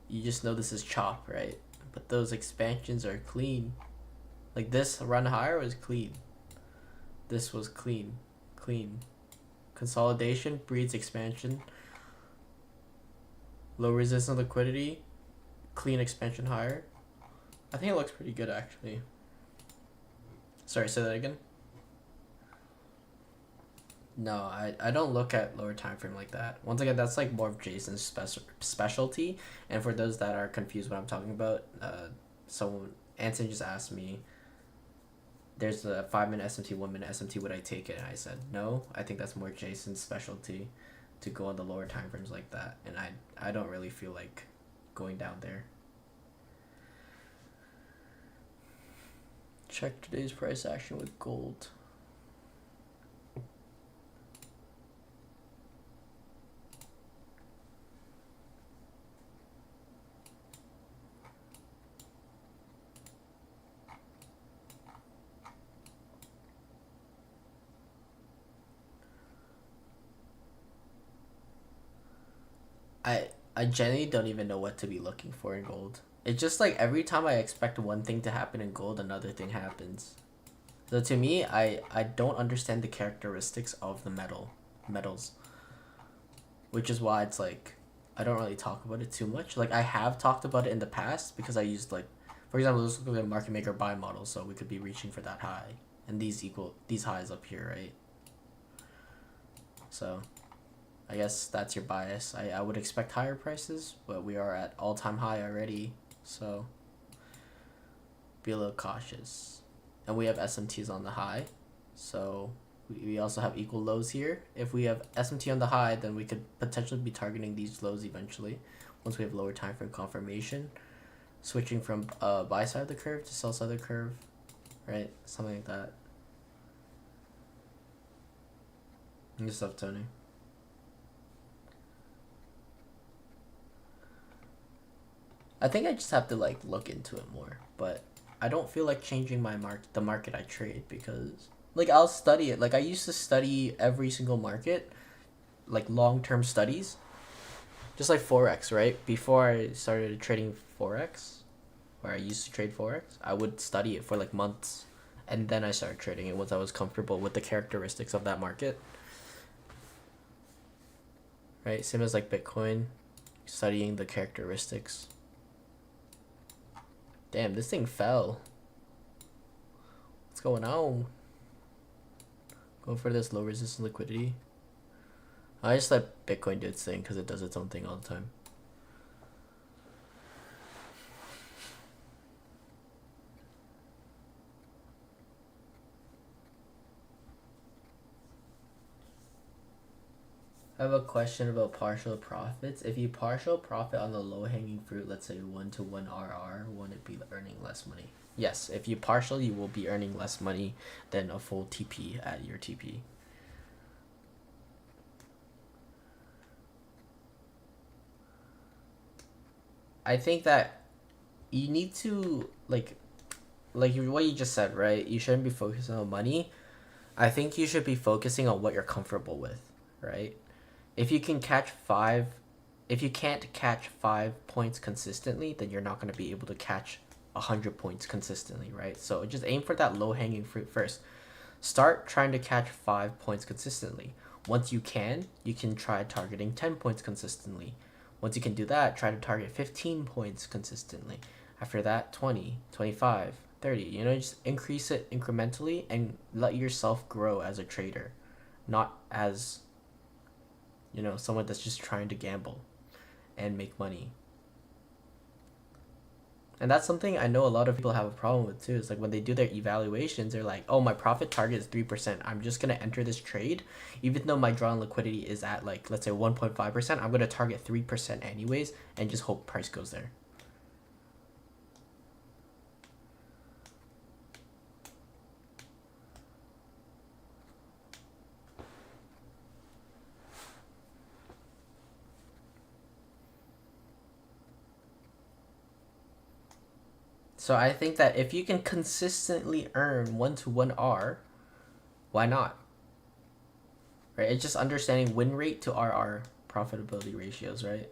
[SPEAKER 1] you just know this is chop, right? But those expansions are clean. Like this run higher was clean. This was clean. Clean. Consolidation breeds expansion. Low resistance liquidity. Clean expansion higher. I think it looks pretty good actually. Sorry, say that again. No, I don't look at lower time frame like that. Once again, that's like more of Jason's specialty. And for those that are confused what I'm talking about, someone Anson just asked me, there's a 5-minute SMT, 1-minute SMT, would I take it? And I said no. I think that's more Jason's specialty to go on the lower time frames like that. And I don't really feel like going down there. Check today's price action with gold. I genuinely don't even know what to be looking for in gold. It's just like every time I expect one thing to happen in gold, another thing happens. So to me, I don't understand the characteristics of the metals. Which is why it's like, I don't really talk about it too much. Like, I have talked about it in the past because I used, like, for example, let's look at a market maker buy model, so we could be reaching for that high. And these highs up here, right? So, I guess that's your bias. I would expect higher prices, but we are at all-time high already, so be a little cautious. And we have SMTs on the high, so we also have equal lows here. If we have SMT on the high, then we could potentially be targeting these lows eventually once we have lower time frame confirmation, switching from buy side of the curve to sell side of the curve, right? Something like that. Good stuff, Tony. I think I just have to like look into it more, but I don't feel like changing the market I trade, because like I'll study it. Like I used to study every single market, like long-term studies, just like Forex, right? Before I started trading Forex, where I used to trade Forex, I would study it for like months, and then I started trading it once I was comfortable with the characteristics of that market. Right? Same as like Bitcoin. studying the characteristics. Damn, this thing fell. What's going on? Go for this low resistance liquidity. I just let Bitcoin do its thing because it does its own thing all the time. I have a question about partial profits. If you partial profit on the low hanging fruit, let's say 1 to 1 RR, won't it be earning less money? Yes, if you partial, you will be earning less money than a full TP at your TP. I think that you need to like what you just said, right? You shouldn't be focusing on money. I think you should be focusing on what you're comfortable with, right? If you can't catch 5 points consistently, then you're not going to be able to catch 100 points consistently, right? So just aim for that low hanging fruit first. Start trying to catch 5 points consistently. Once you can try targeting 10 points consistently. Once you can do that, try to target 15 points consistently. After that, 20, 25, 30. Just increase it incrementally and let yourself grow as a trader, not as someone that's just trying to gamble and make money. And that's something I know a lot of people have a problem with too. It's like when they do their evaluations, they're like, oh, my profit target is 3%. I'm just going to enter this trade. Even though my drawn liquidity is at let's say 1.5%, I'm going to target 3% anyways and just hope price goes there. So I think that if you can consistently earn 1 to 1 R, why not? Right? It's just understanding win rate to RR profitability ratios, right?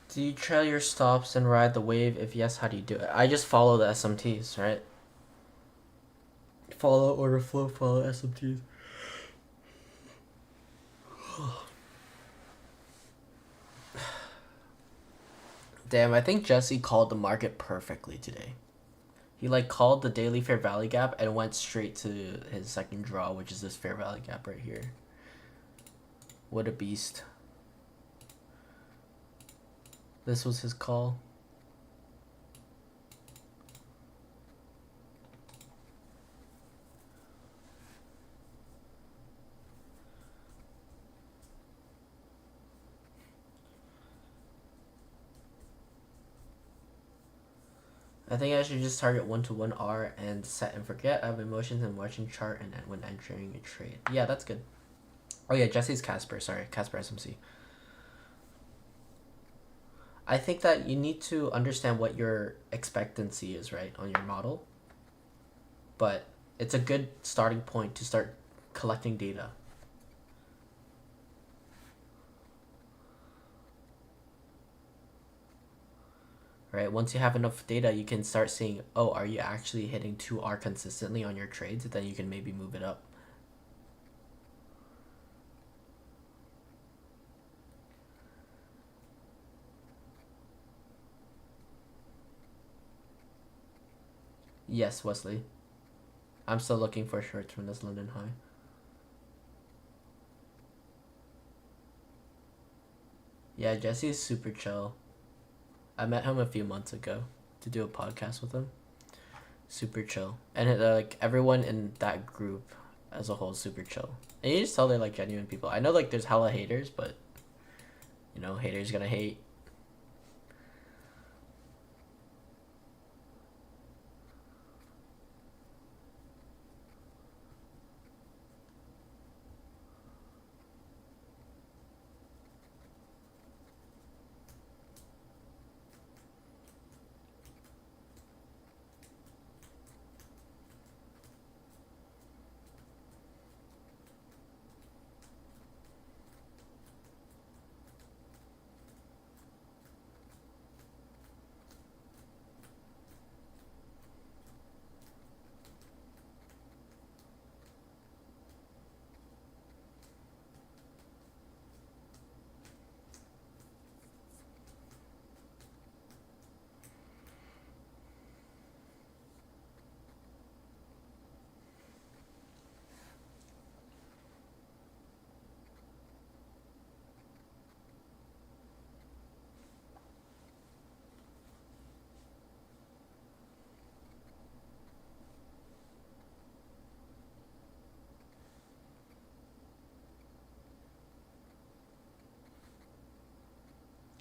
[SPEAKER 1] Do you trail your stops and ride the wave? If yes, how do you do it? I just follow the SMTs, right? Follow order flow, follow SMTs. Damn, I think Jesse called the market perfectly today. He called the daily fair value gap and went straight to his second draw, which is this fair value gap right here. What a beast. This was his call. I think I should just target 1 to 1 R and set and forget. I have emotions and watching chart and when entering a trade. Yeah, that's good. Oh yeah, Jesse's Casper. Sorry, Casper SMC. I think that you need to understand what your expectancy is, right, on your model. But it's a good starting point to start collecting data. Right? Once you have enough data, you can start seeing, oh, are you actually hitting 2R consistently on your trades? Then you can maybe move it up. Yes, Wesley. I'm still looking for shorts from this London high. Yeah, Jesse's super chill. I met him a few months ago to do a podcast with him. Super chill. And everyone in that group, as a whole is super chill. And you just tell they're like genuine people. I know like there's hella haters, but you know, haters gonna hate.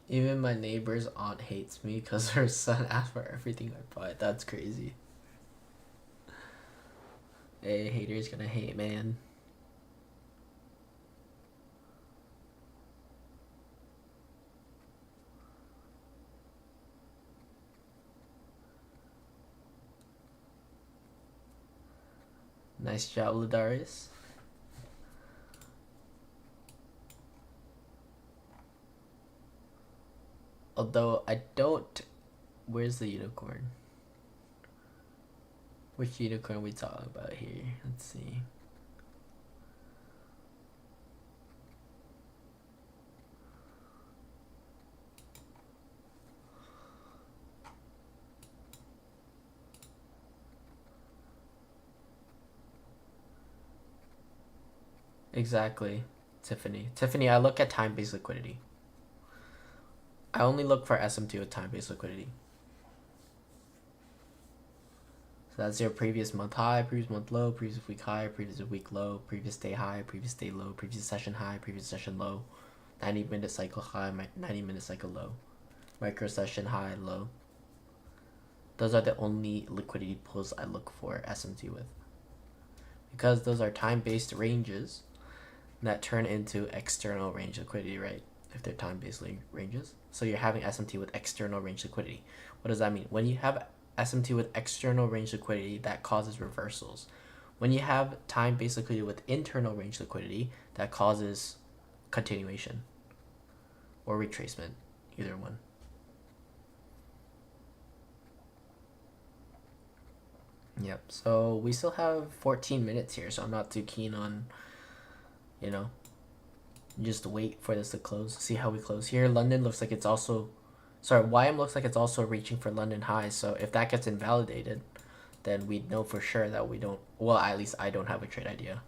[SPEAKER 1] Even my neighbor's aunt hates me because her son asked for everything I buy. That's crazy. Hey, haters gonna hate, man. Nice job, Ladarius. Although I don't. Where's the unicorn? Which unicorn are we talking about here? Let's see. Exactly. Tiffany, I look at time-based liquidity. I only look for SMT with time-based liquidity. So that's your previous month high, previous month low, previous week high, previous week low, previous day high, previous day low, previous session high, previous session low, 90-minute cycle high, 90-minute cycle low, micro session high, low. Those are the only liquidity pools I look for SMT with. Because those are time-based ranges that turn into external range liquidity, right? If they're time-based ranges. So you're having SMT with external range liquidity. What does that mean? When you have SMT with external range liquidity, that causes reversals. When you have time-based liquidity with internal range liquidity, that causes continuation or retracement, either one. Yep, so we still have 14 minutes here, so I'm not too keen on, you know, just wait for this to close, see how we close here. London looks like it's also, sorry, YM looks like it's also reaching for London highs, so if that gets invalidated, then we know for sure that we don't, well, at least I don't have a trade idea.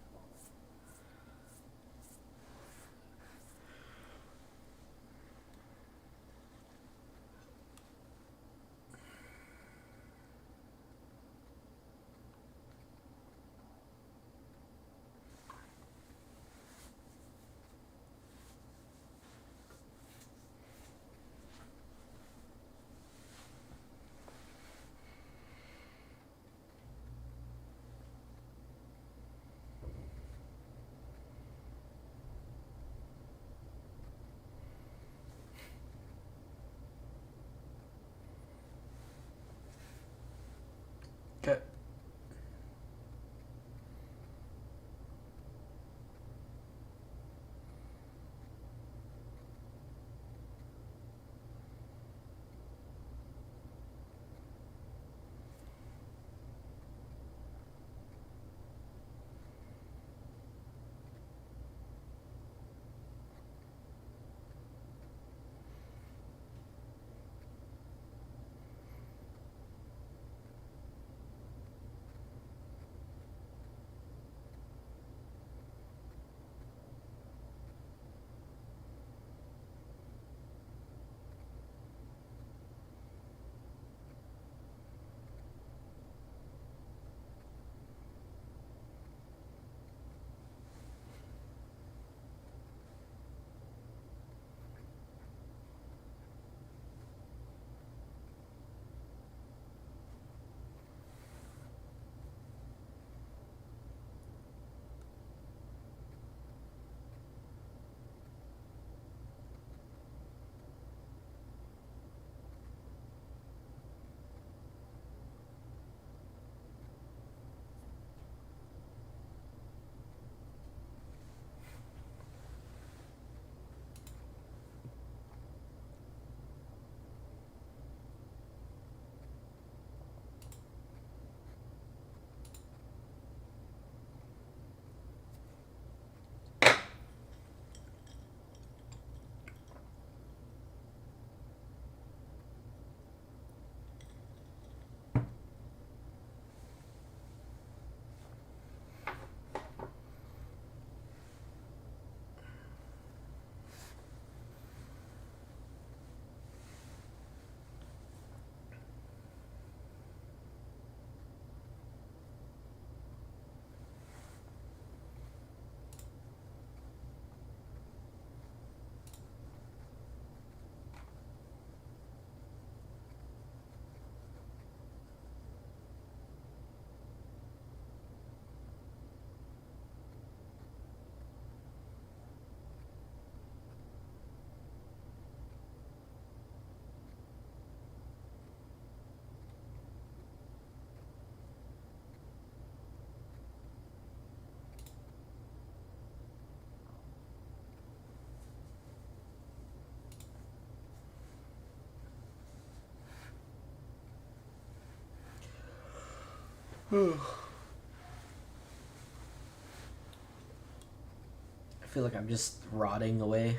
[SPEAKER 1] I feel like I'm just rotting away.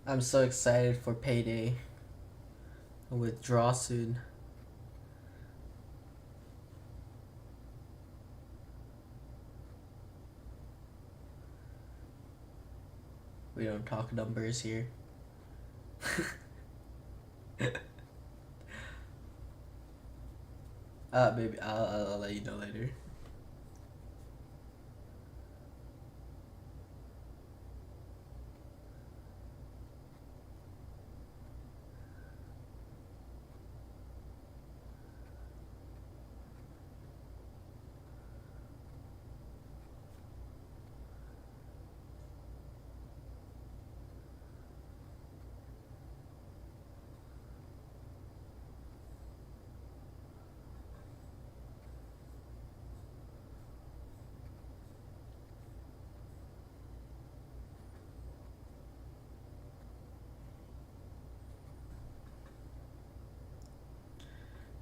[SPEAKER 1] I'm so excited for payday. Withdraw soon. We don't talk numbers here. Maybe I'll let you know later.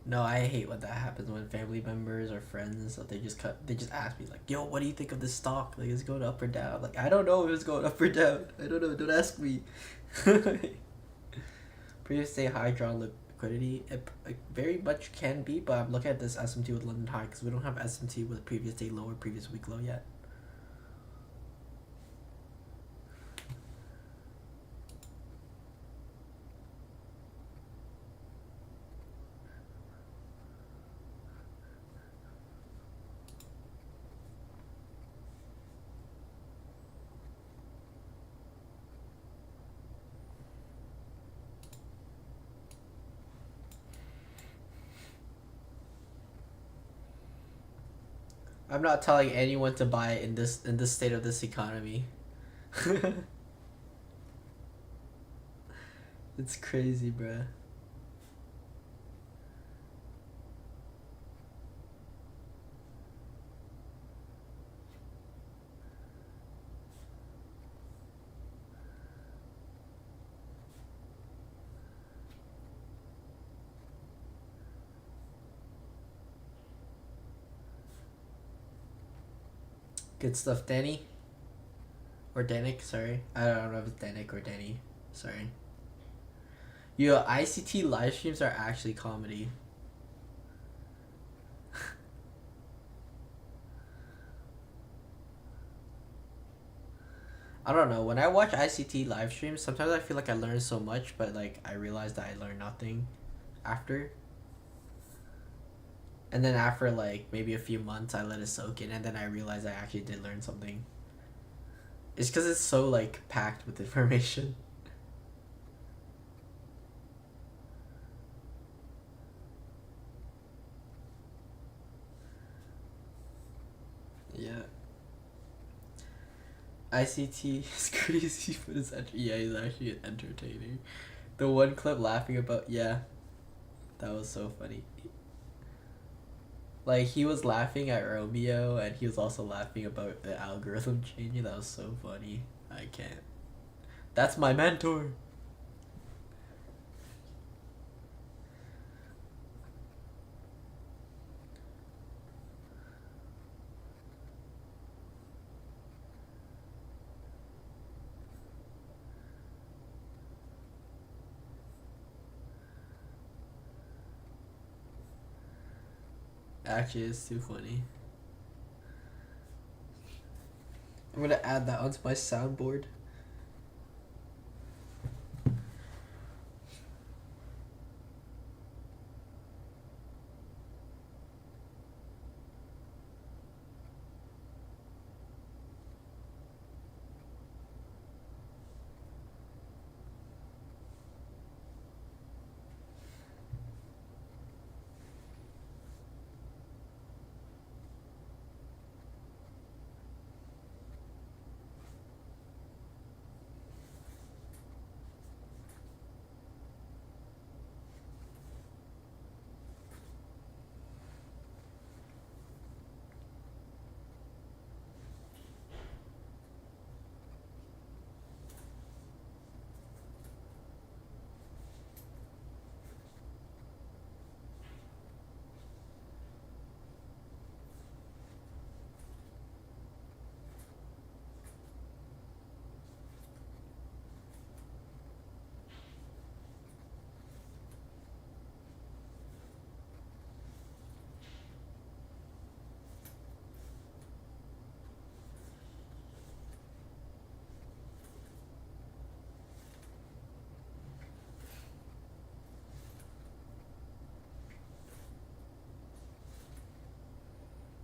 [SPEAKER 1] No, I hate when that happens when family members or friends they just ask me like, "Yo, what do you think of this stock? Like, is it going up or down?" Like, I don't know if it's going up or down. I don't know. Don't ask me. Previous day high draw liquidity, it very much can be, but I'm looking at this SMT with London high because we don't have SMT with previous day low or previous week low yet. I'm not telling anyone to buy in this state of this economy. It's crazy, bruh. Good stuff, Danny. Or Danik, sorry. I don't know if it's Danik or Danny. Sorry. Yo, ICT live streams are actually comedy. I don't know. When I watch ICT live streams, sometimes I feel like I learn so much, but like I realize that I learned nothing after. And then after like maybe a few months, I let it soak in, and then I realize I actually did learn something. It's because it's so like packed with information. Yeah. ICT is crazy, but it's actually, yeah, he's actually entertaining. The one clip laughing about, yeah, that was so funny. Like, he was laughing at Romeo, and he was also laughing about the algorithm changing. That was so funny. I can't. That's my mentor. Actually, it's too funny. I'm gonna add that onto my soundboard.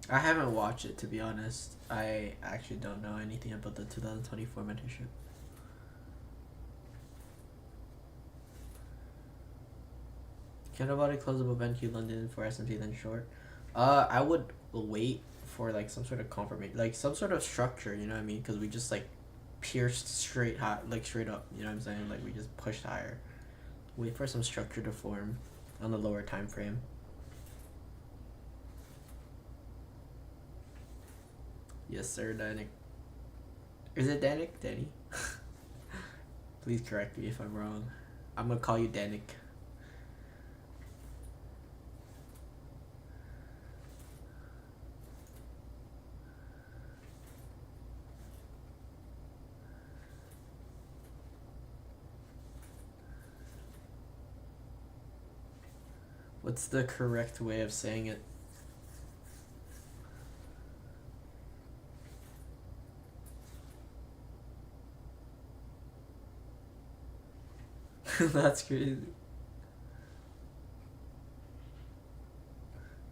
[SPEAKER 1] I haven't watched it, to be honest. I actually don't know anything about the 2024 mentorship. Can nobody close up event Q London for SMT then short? I would wait for like some sort of confirmation, like some sort of structure. You know what I mean? Because we just like pierced straight high, like straight up. You know what I'm saying? Like we just pushed higher. Wait for some structure to form on the lower time frame. Yes, sir, Danik. Is it Danik? Danny? Please correct me if I'm wrong. I'm gonna call you Danik. What's the correct way of saying it? That's crazy.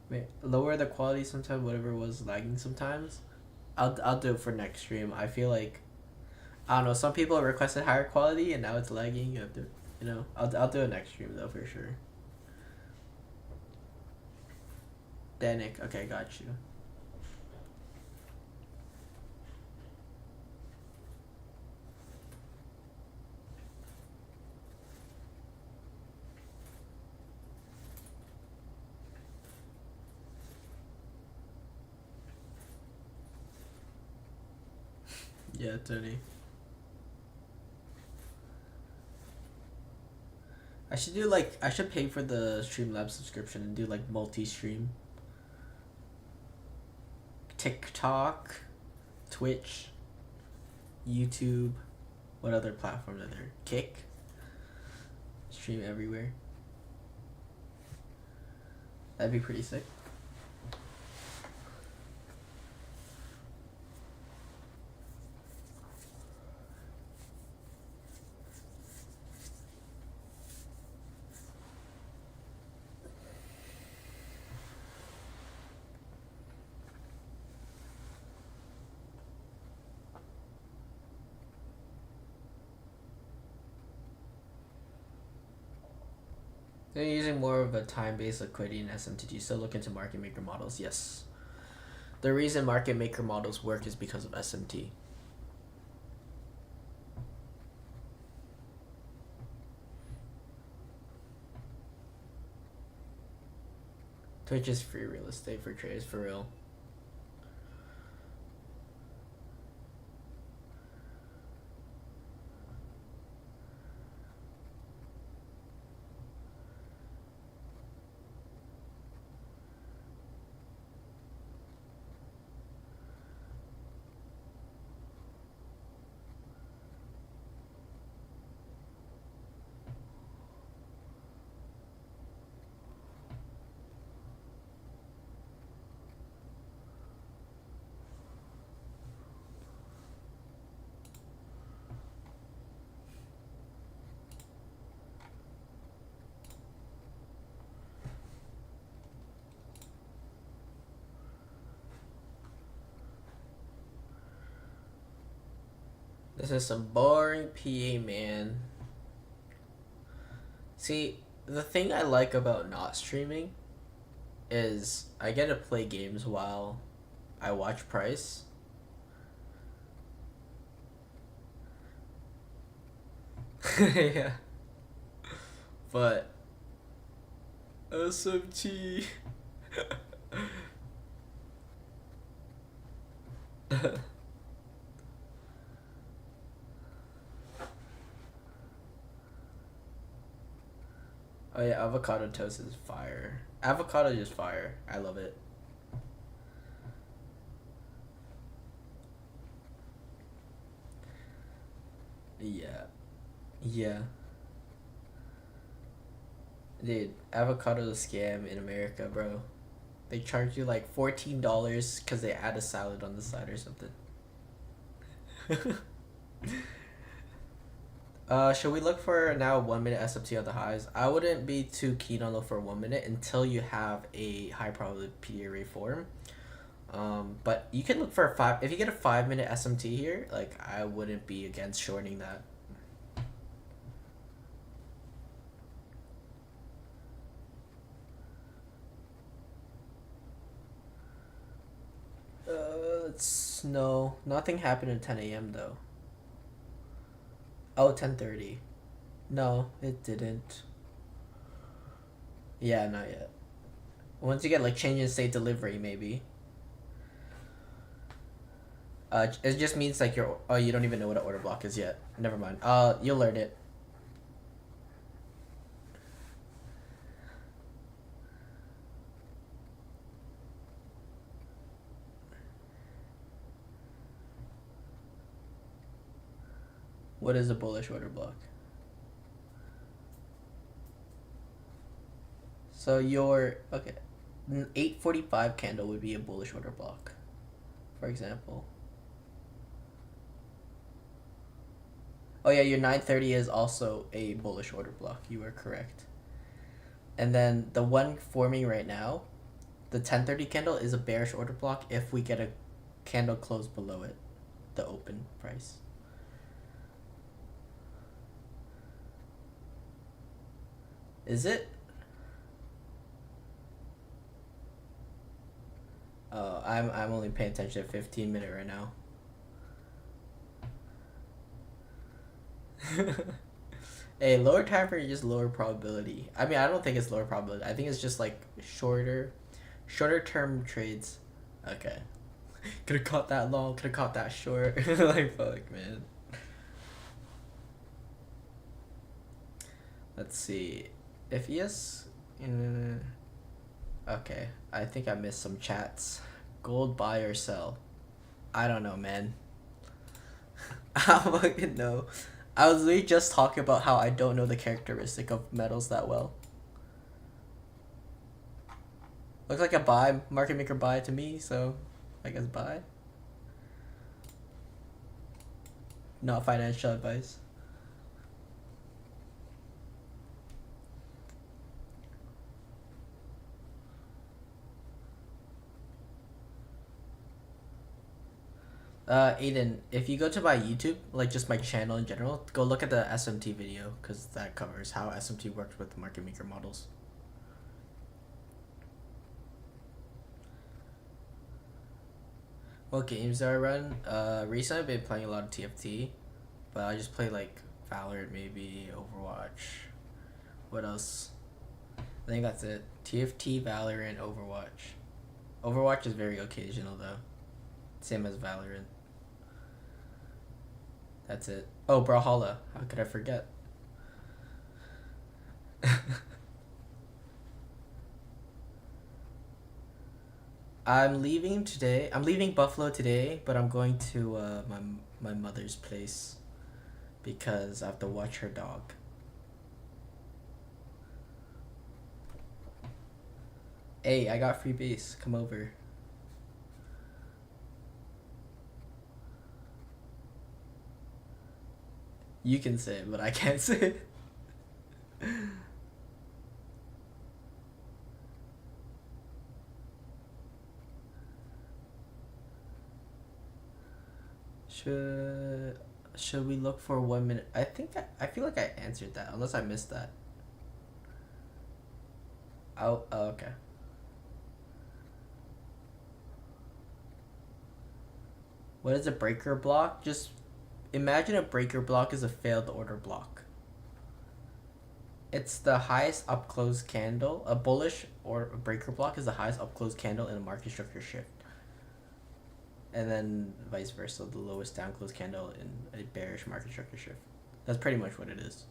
[SPEAKER 1] Wait, lower the quality sometimes, whatever was lagging sometimes. I'll do it for next stream. I feel like, I don't know, some people requested higher quality and now it's lagging. You have to, you know, I'll do it next stream though for sure. Danik, okay, got you. Yeah, Tony. I should pay for the Streamlabs subscription and do like multi-stream. TikTok, Twitch, YouTube, what other platforms are there? Kick. Stream everywhere. That'd be pretty sick. They're using more of a time-based liquidity in SMT. Still look into market maker models. Yes. The reason market maker models work is because of SMT. Twitch is free real estate for traders, for real. This is some boring PA, man. See, the thing I like about not streaming is I get to play games while I watch price. Yeah. But SMT. Oh yeah, avocado toast is fire. Avocado is fire. I love it. Yeah. Yeah. Dude, avocado is a scam in America, bro. They charge you like $14 because they add a salad on the side or something. Should we look for now 1 minute SMT on the highs? I wouldn't be too keen on look for 1 minute until you have a high probability PA reform. But you can look for a 5. If you get a 5 minute SMT here, like I wouldn't be against shorting that. No, nothing happened at 10 a.m. though. Oh, 10:30. No, it didn't. Yeah, not yet. Once you get like change in state delivery, maybe. It just means like you don't even know what an order block is yet. Never mind. You'll learn it. What is a bullish order block? So your okay, 8:45 candle would be a bullish order block, for example. Oh yeah, your 9:30 is also a bullish order block. You are correct. And then the one forming right now, the 10:30 candle is a bearish order block if we get a candle close below it, the open price. Is it? I'm only paying attention to 15 minute right now. Hey, lower time frame is just lower probability. I mean, I don't think it's lower probability. I think it's just like shorter term trades. Okay. Could have caught that long. Could have caught that short. Like fuck, man. Let's see. If yes, okay. I think I missed some chats. Gold buy or sell? I don't know, man. I don't fucking know. I was literally just talking about how I don't know the characteristic of metals that well. Looks like a buy, market maker buy to me, so I guess buy. Not financial advice. Aiden, if you go to my YouTube, like just my channel in general, go look at the SMT video, because that covers how SMT works with market maker models. What games do I run? Recently I've been playing a lot of TFT, but I just play like Valorant, maybe Overwatch. What else? I think that's it. TFT, Valorant, Overwatch. Overwatch is very occasional though. Same as Valorant. That's it. Oh, Brawlhalla. How could I forget? I'm leaving today. I'm leaving Buffalo today, but I'm going to my mother's place because I have to watch her dog. Hey, I got free base. Come over. You can say it, but I can't say it. Should should we look for 1 minute? I feel like I answered that, unless I missed that. Oh, okay. What is a breaker block? Just imagine a breaker block is a failed order block. It's the highest up close candle. A bullish or a breaker block is the highest up close candle in a market structure shift. And then vice versa, the lowest down close candle in a bearish market structure shift. That's pretty much what it is.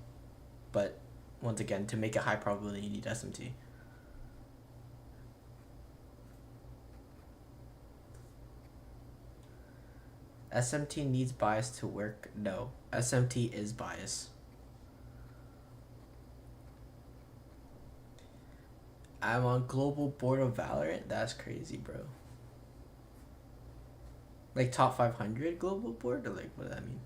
[SPEAKER 1] But once again, to make it high probability, you need SMT. SMT needs bias to work? No. SMT is bias. I'm on global board of Valorant? That's crazy, bro. Like top 500 global board? Or like, what does that mean?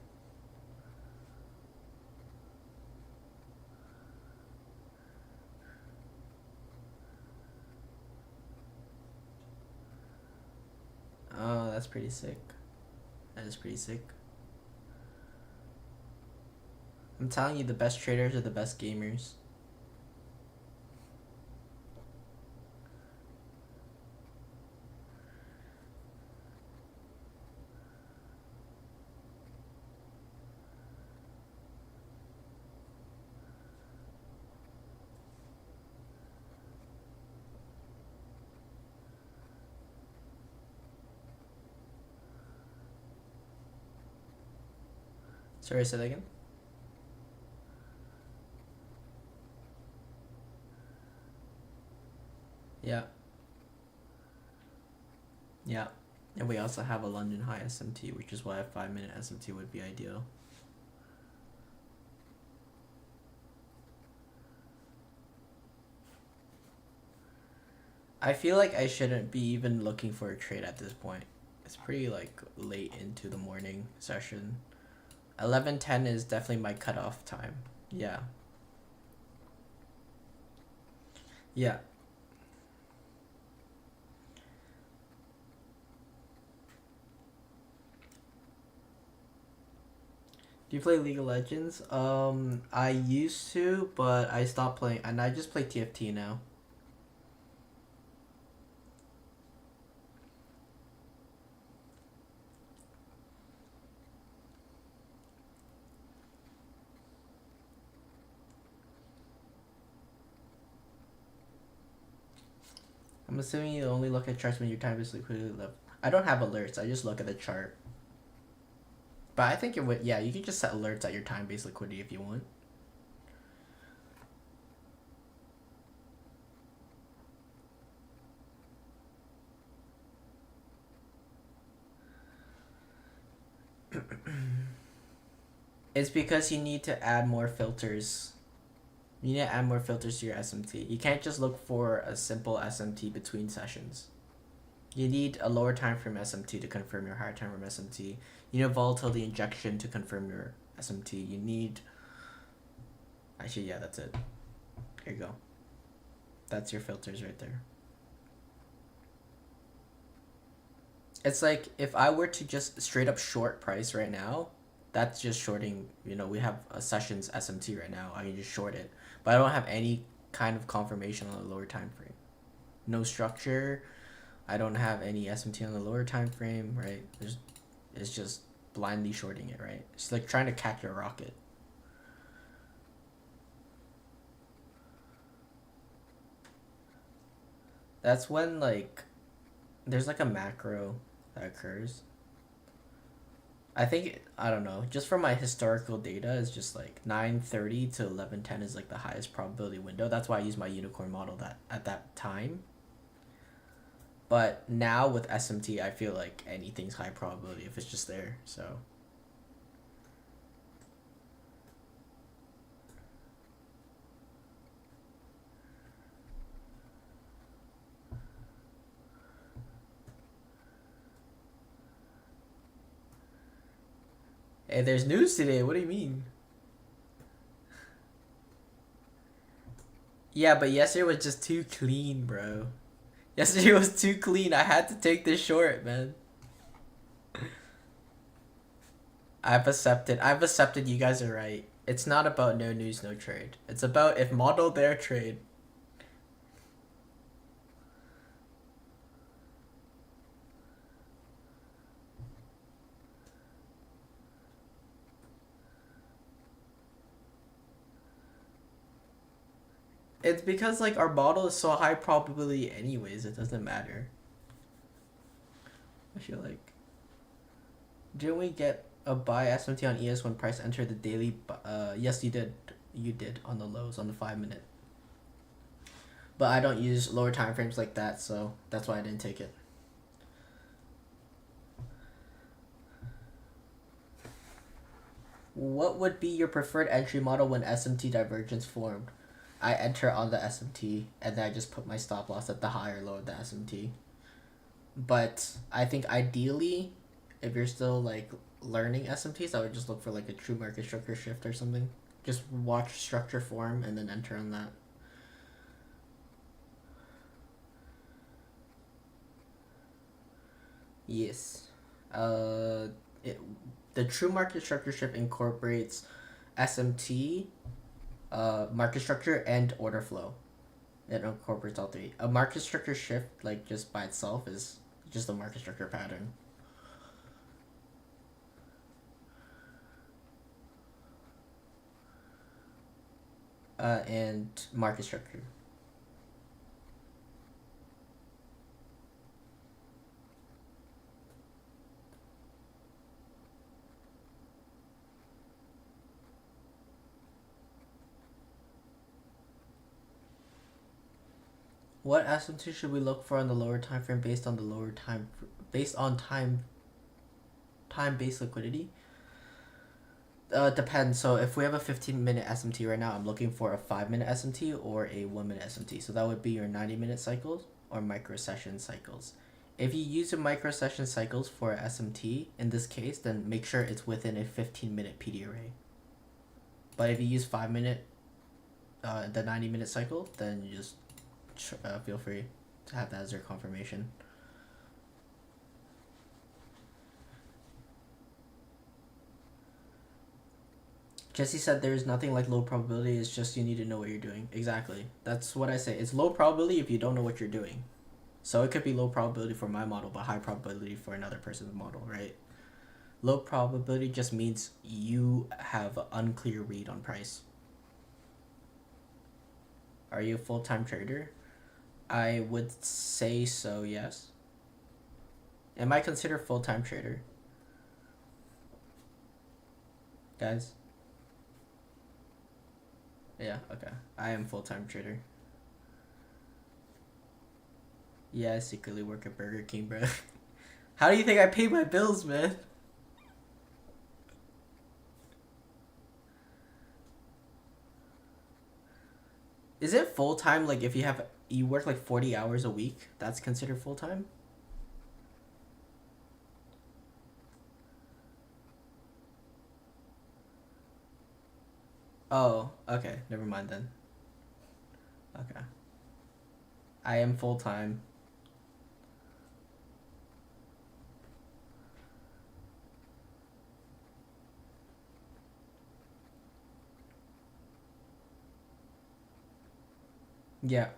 [SPEAKER 1] Oh, that's pretty sick. That is pretty sick. I'm telling you, the best traders are the best gamers. Sorry, say that again? Yeah. Yeah. And we also have a London high SMT, which is why a 5-minute SMT would be ideal. I feel like I shouldn't be even looking for a trade at this point. It's pretty like late into the morning session. 11:10 is definitely my cutoff time. Yeah. Yeah. Do you play League of Legends? I used to, but I stopped playing, and I just play TFT now. I'm assuming you only look at charts when your time is liquidity left. I don't have alerts. I just look at the chart. But I think it would. Yeah, you can just set alerts at your time-based liquidity if you want. It's because you need to add more filters. You need to add more filters to your SMT. You can't just look for a simple SMT between sessions. You need a lower time frame SMT to confirm your higher time frame SMT. You need a volatility injection to confirm your SMT. You need... Actually, yeah, that's it. Here you go. That's your filters right there. It's like, if I were to just straight up short price right now, that's just shorting, we have a session's SMT right now. I can just short it. But I don't have any kind of confirmation on the lower time frame. No structure. I don't have any SMT on the lower time frame, right? It's just blindly shorting it, right? It's like trying to catch a rocket. That's when like there's like a macro that occurs. I think I don't know. Just from my historical data, it's just like 9:30 to 11:10 is like the highest probability window. That's why I use my unicorn model that at that time. But now with SMT, I feel like anything's high probability if it's just there. So hey, there's news today. What do you mean? Yeah, but yesterday was just too clean, bro. Yesterday was too clean. I had to take this short, man. I've accepted. I've accepted you guys are right. It's not about no news, no trade. It's about if model their trade. It's because like our model is so high probability anyways, it doesn't matter. I feel like didn't we get a buy SMT on ES when price entered the daily yes you did. You did on the lows on the 5 minute. But I don't use lower time frames like that, so that's why I didn't take it. What would be your preferred entry model when SMT divergence formed? I enter on the SMT and then I just put my stop loss at the high or low of the SMT. But I think ideally, if you're still like learning SMTs, I would just look for like a true market structure shift or something. Just watch structure form and then enter on that. Yes. The true market structure shift incorporates SMT, market structure, and order flow. It incorporates all three. A market structure shift, like just by itself, is just a market structure pattern. And market structure. What SMT should we look for on the lower time frame based on time based liquidity? Depends. So if we have a 15-minute SMT right now, I'm looking for a 5-minute SMT or a 1-minute SMT. So that would be your 90-minute cycles or micro session cycles. If you use a micro session cycles for a SMT in this case, then make sure it's within a 15-minute PD array. But if you use 5-minute, the 90-minute cycle, then you just feel free to have that as your confirmation. Jesse said there's nothing like low probability, it's just you need to know what you're doing. Exactly. That's what I say. It's low probability if you don't know what you're doing. So it could be low probability for my model, but high probability for another person's model, right? Low probability just means you have an unclear read on price. Are you a full-time trader? I would say so, yes. Am I considered full-time trader? Guys? Yeah, okay. I am full-time trader. Yeah, I secretly work at Burger King, bro. How do you think I pay my bills, man? Is it full-time, like if you work like 40 hours a week, that's considered full-time? Oh, okay. Never mind then. Okay. I am full-time. Yeah.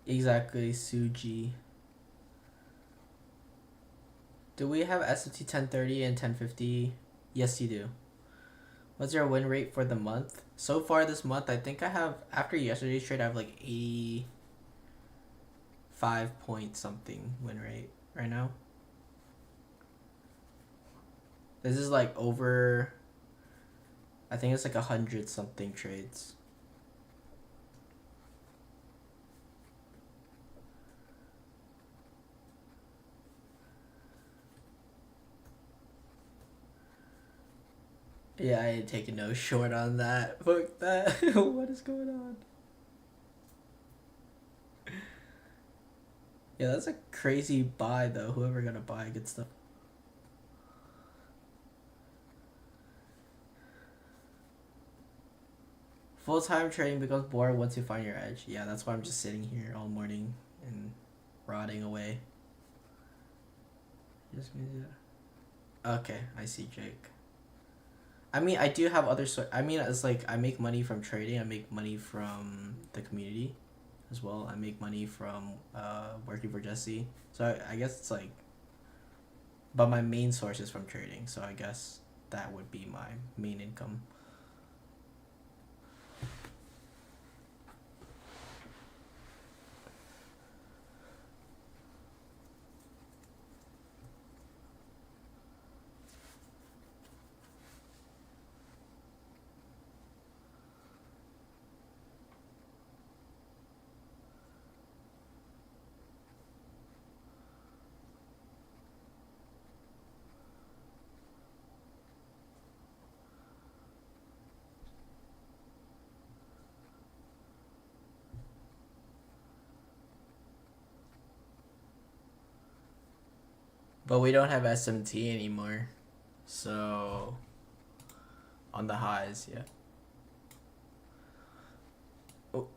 [SPEAKER 1] Exactly, Suji. Do we have SFT 1030 and 1050? Yes, you do. What's your win rate for the month? So far this month, I think I have, after yesterday's trade, I have like 85 point something win rate right now. This is like over, I think it's like 100 something trades. Yeah, I ain't taking no short on that. Fuck that. What is going on? Yeah, that's a crazy buy though. Whoever gonna buy good stuff. Full-time trading becomes boring once you find your edge. Yeah, that's why I'm just sitting here all morning and rotting away. Just means okay, I see, Jake. I mean, I do have other I mean, it's like I make money from trading. I make money from the community, as well. I make money from working for Jesse. So I guess it's like, but my main source is from trading. So I guess that would be my main income. But we don't have SMT anymore. So on the highs, yeah. Oh,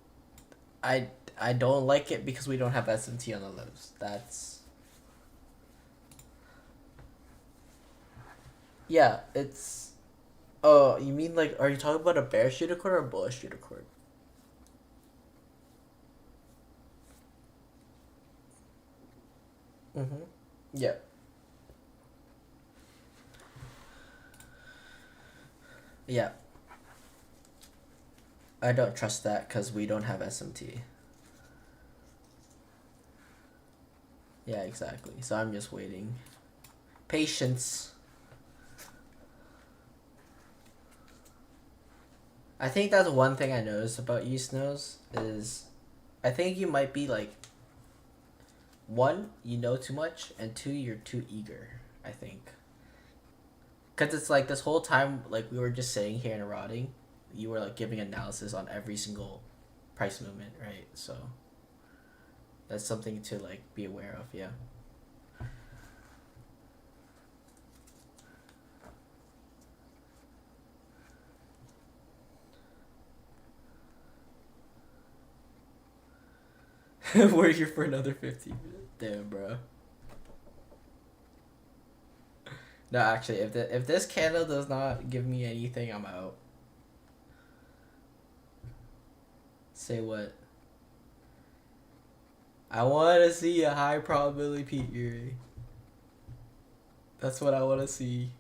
[SPEAKER 1] I don't like it because we don't have SMT on the lows. That's, yeah, it's, oh, you mean like, are you talking about a bearish unicorn or a bullish unicorn? Mm-hmm. Yeah. Yeah. I don't trust that because we don't have SMT. Yeah, exactly. So I'm just waiting. Patience. I think that's one thing I noticed about you, Snows, is I think you might be like, one, you know too much, and two, you're too eager, I think. Because it's like this whole time, like we were just sitting here and rotting, you were like giving analysis on every single price movement, right? So that's something to like be aware of, yeah. We're here for another 15 minutes. Damn, bro. No, actually, if this candle does not give me anything, I'm out. Say what? I want to see a high probability Pete Erie. That's what I want to see.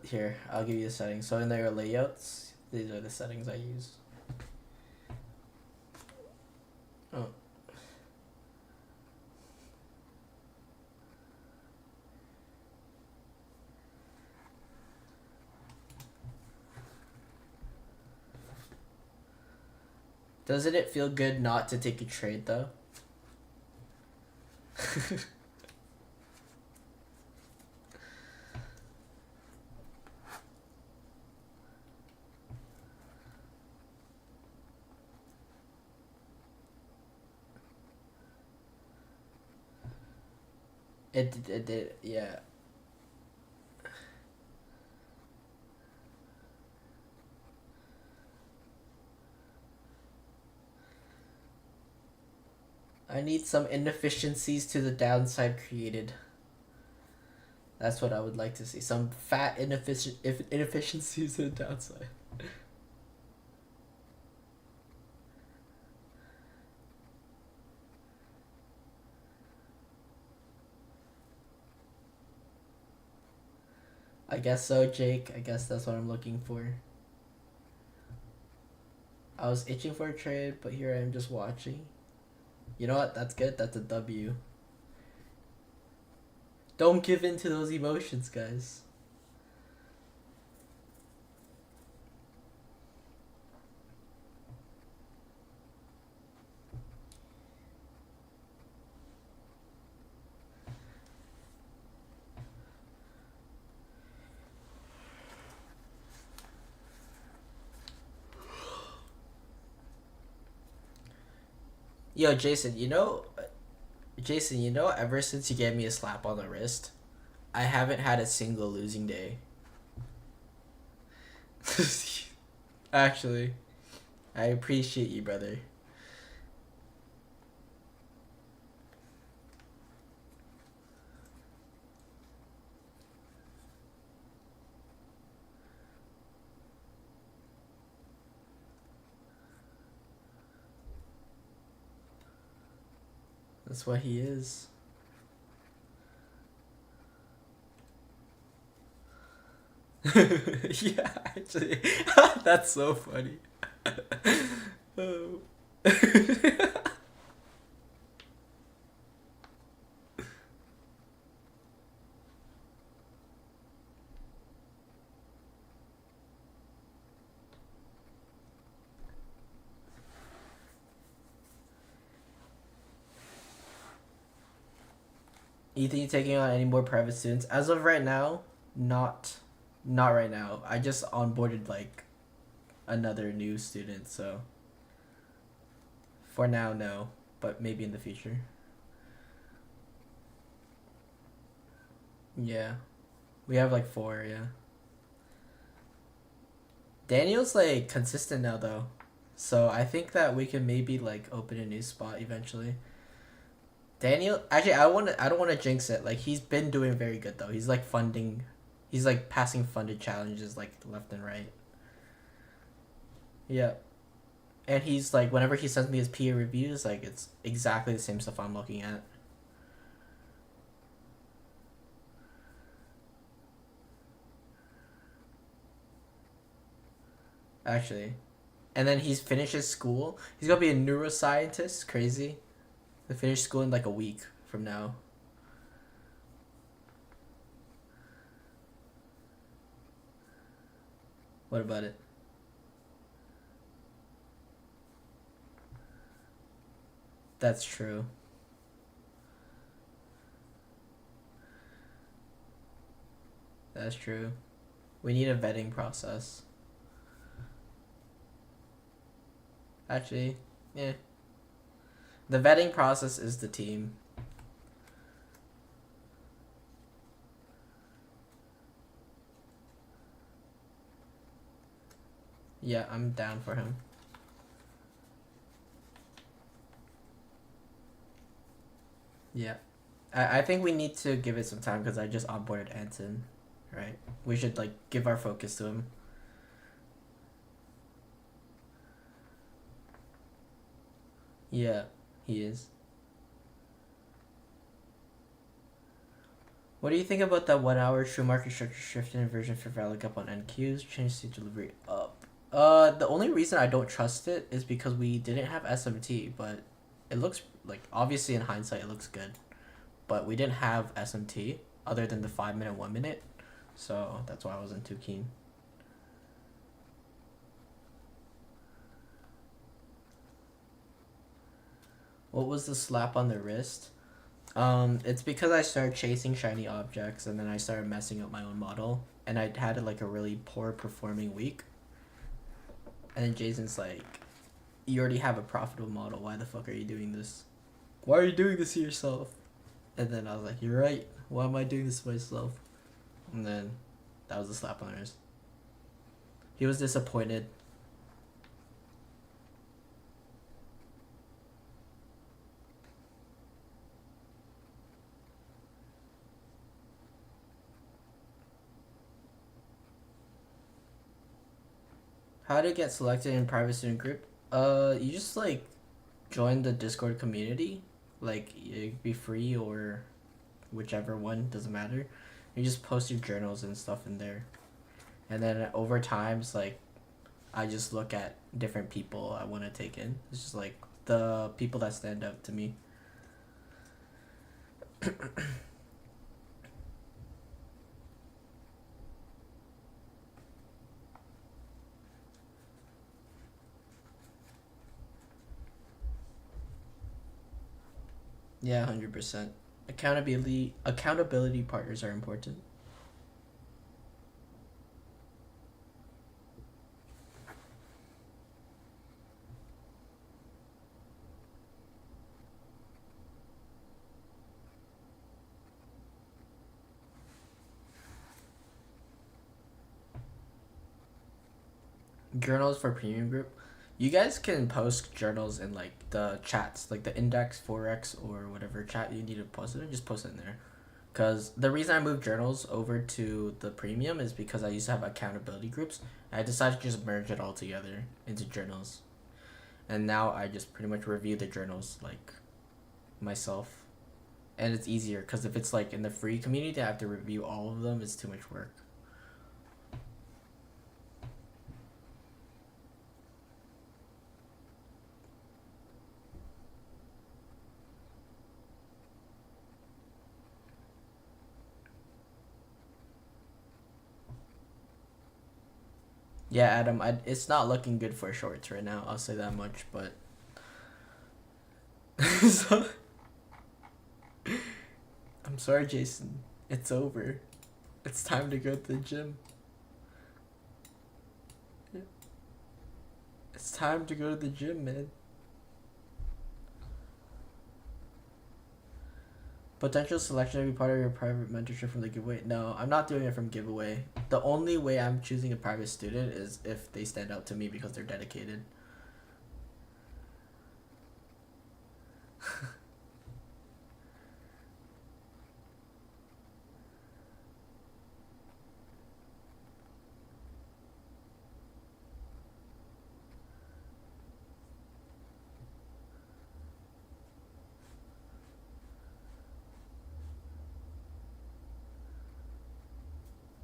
[SPEAKER 1] Here, I'll give you the settings. So in their layouts, these are the settings I use. Oh. Doesn't it feel good not to take a trade though? It did, yeah. I need some inefficiencies to the downside created. That's what I would like to see. Some fat inefficiencies to the downside. I guess so, Jake. I guess that's what I'm looking for. I was itching for a trade, but here I am just watching. You know what? That's good. That's a W. Don't give in to those emotions, guys. Yo, Jason, ever since you gave me a slap on the wrist, I haven't had a single losing day. Actually, I appreciate you, brother. That's what he is. Yeah, actually, that's so funny. Oh. You think you're taking on any more private students? As of right now, not, not right now. I just onboarded like another new student, so for now, no. But maybe in the future. Yeah, we have like four. Yeah. Daniel's like consistent now though, so I think that we can maybe like open a new spot eventually. Daniel, actually, I don't want to jinx it. Like he's been doing very good though. He's like passing funded challenges like left and right. Yeah, and he's like whenever he sends me his peer reviews, like it's exactly the same stuff I'm looking at. Actually, and then he's finished his school. He's gonna be a neuroscientist. Crazy. They finish school in like a week from now. What about it? That's true. That's true. We need a vetting process. Actually, yeah. The vetting process is the team. Yeah, I'm down for him. Yeah. I think we need to give it some time because I just onboarded Anton, right? We should like give our focus to him. Yeah, he is. What do you think about that 1 hour true market structure shift in inversion for value up on NQs? Change to delivery up. The only reason I don't trust it is because we didn't have SMT, but it looks like obviously in hindsight it looks good, but we didn't have SMT other than the 5 minute, 1 minute, so that's why I wasn't too keen. What was the slap on the wrist? It's because I started chasing shiny objects and then I started messing up my own model and I had like a really poor performing week. And then Jason's like, "You already have a profitable model. Why the fuck are you doing this? Why are you doing this to yourself?" And then I was like, "You're right. Why am I doing this to myself?" And then that was a slap on the wrist. He was disappointed. How to get selected in private student group? You just like join the Discord community. Like it could be free or whichever one, doesn't matter. You just post your journals and stuff in there, and then over times, like, I just look at different people I want to take in. It's just like the people that stand out to me. Yeah, 100%. Accountability partners are important. Journals for premium group. You guys can post journals in like the chats, like the index, forex, or whatever chat you need to post it in. Just post it in there. Because the reason I moved journals over to the premium is because I used to have accountability groups. I decided to just merge it all together into journals. And now I just pretty much review the journals like myself. And it's easier because if it's like in the free community, I have to review all of them. It's too much work. Yeah, Adam, it's not looking good for shorts right now. I'll say that much, but so, I'm sorry, Jason. It's over. It's time to go to the gym. It's time to go to the gym, man. Potential selection to be part of your private mentorship from the giveaway. No, I'm not doing it from giveaway. The only way I'm choosing a private student is if they stand out to me because they're dedicated.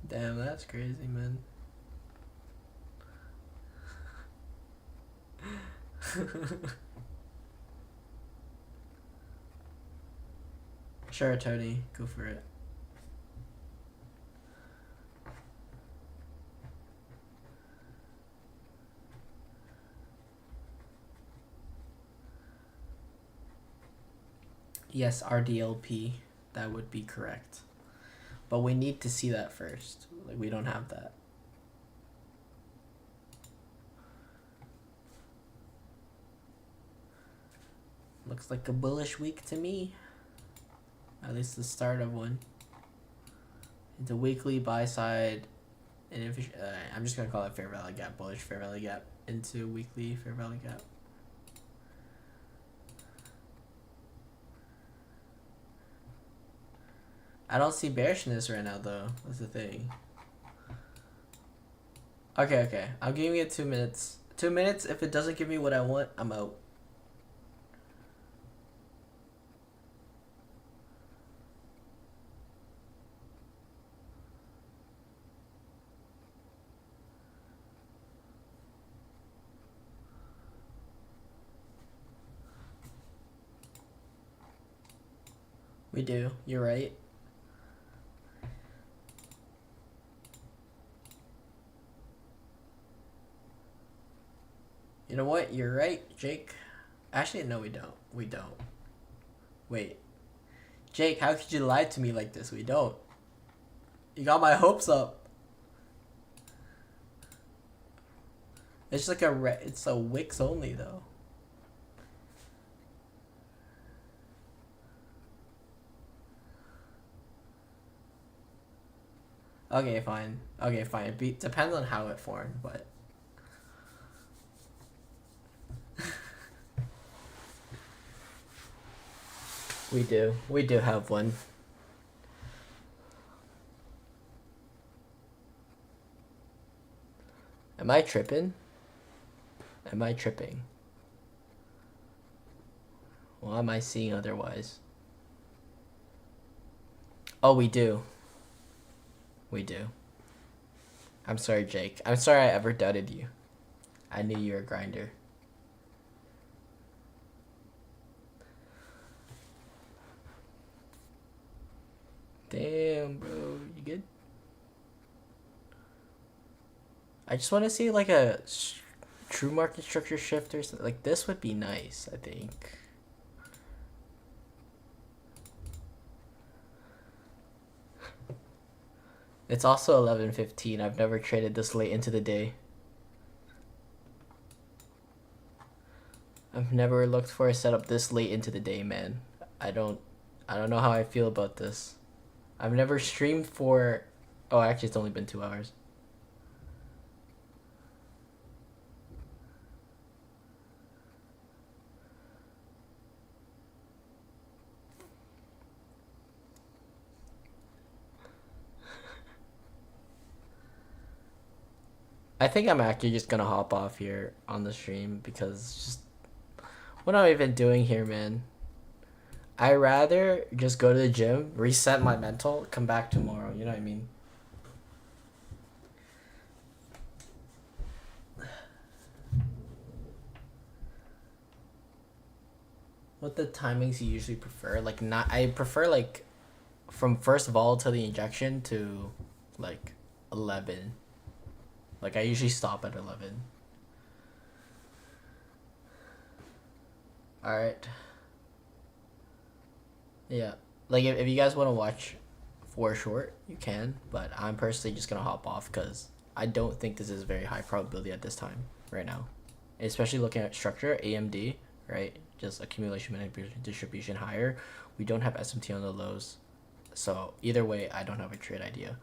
[SPEAKER 1] Damn, that's crazy, man. Sure, Tony, go for it. Yes, RDLP, that would be correct. But we need to see that first. Like, we don't have that. Looks like a bullish week to me. At least the start of one. It's a weekly buy side. And I'm just gonna call it fair value gap, bullish fair value gap into weekly fair value gap. I don't see bearishness right now though. That's the thing. Okay. I'm giving it 2 minutes. 2 minutes. If it doesn't give me what I want, I'm out. We do. You're right. You know what? You're right, Jake. Actually, no, we don't. We don't. Wait. Jake, how could you lie to me like this? We don't. You got my hopes up. It's like it's a Wix only though. Okay, fine. It depends on how it formed, but we do. We do have one. Am I tripping? What am I seeing otherwise? Oh, we do. We do. I'm sorry, Jake. I'm sorry I ever doubted you. I knew you were a grinder. Damn, bro. You good? I just want to see like a true market structure shift or something. Like this would be nice, I think. It's also 11:15. I've never traded this late into the day. I've never looked for a setup this late into the day, man. I don't know how I feel about this. I've never streamed for actually it's only been 2 hours. I think I'm actually just gonna hop off here on the stream because just what am I even doing here, man? I rather just go to the gym, reset my mental, come back tomorrow. You know what I mean? What the timings you usually prefer? Like not, I prefer like from first vol to the injection to like 11. Like I usually stop at 11. All right. Yeah. Like if you guys want to watch for short, you can, but I'm personally just going to hop off cuz I don't think this is very high probability at this time right now. Especially looking at structure, AMD, right? Just accumulation, manipulation, distribution higher. We don't have SMT on the lows. So either way, I don't have a trade idea.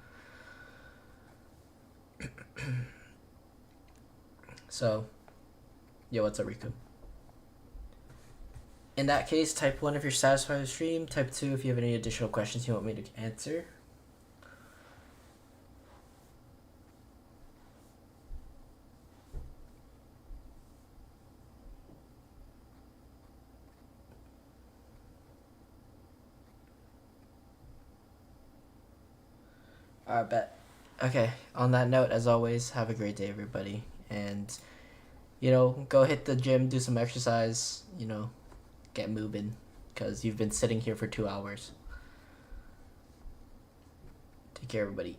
[SPEAKER 1] So, yo, what's up, Riku? In that case, type 1 if you're satisfied with the stream. Type 2 if you have any additional questions you want me to answer. I bet. Okay, on that note, as always, have a great day, everybody. And, go hit the gym, do some exercise, get moving. Because you've been sitting here for 2 hours. Take care, everybody.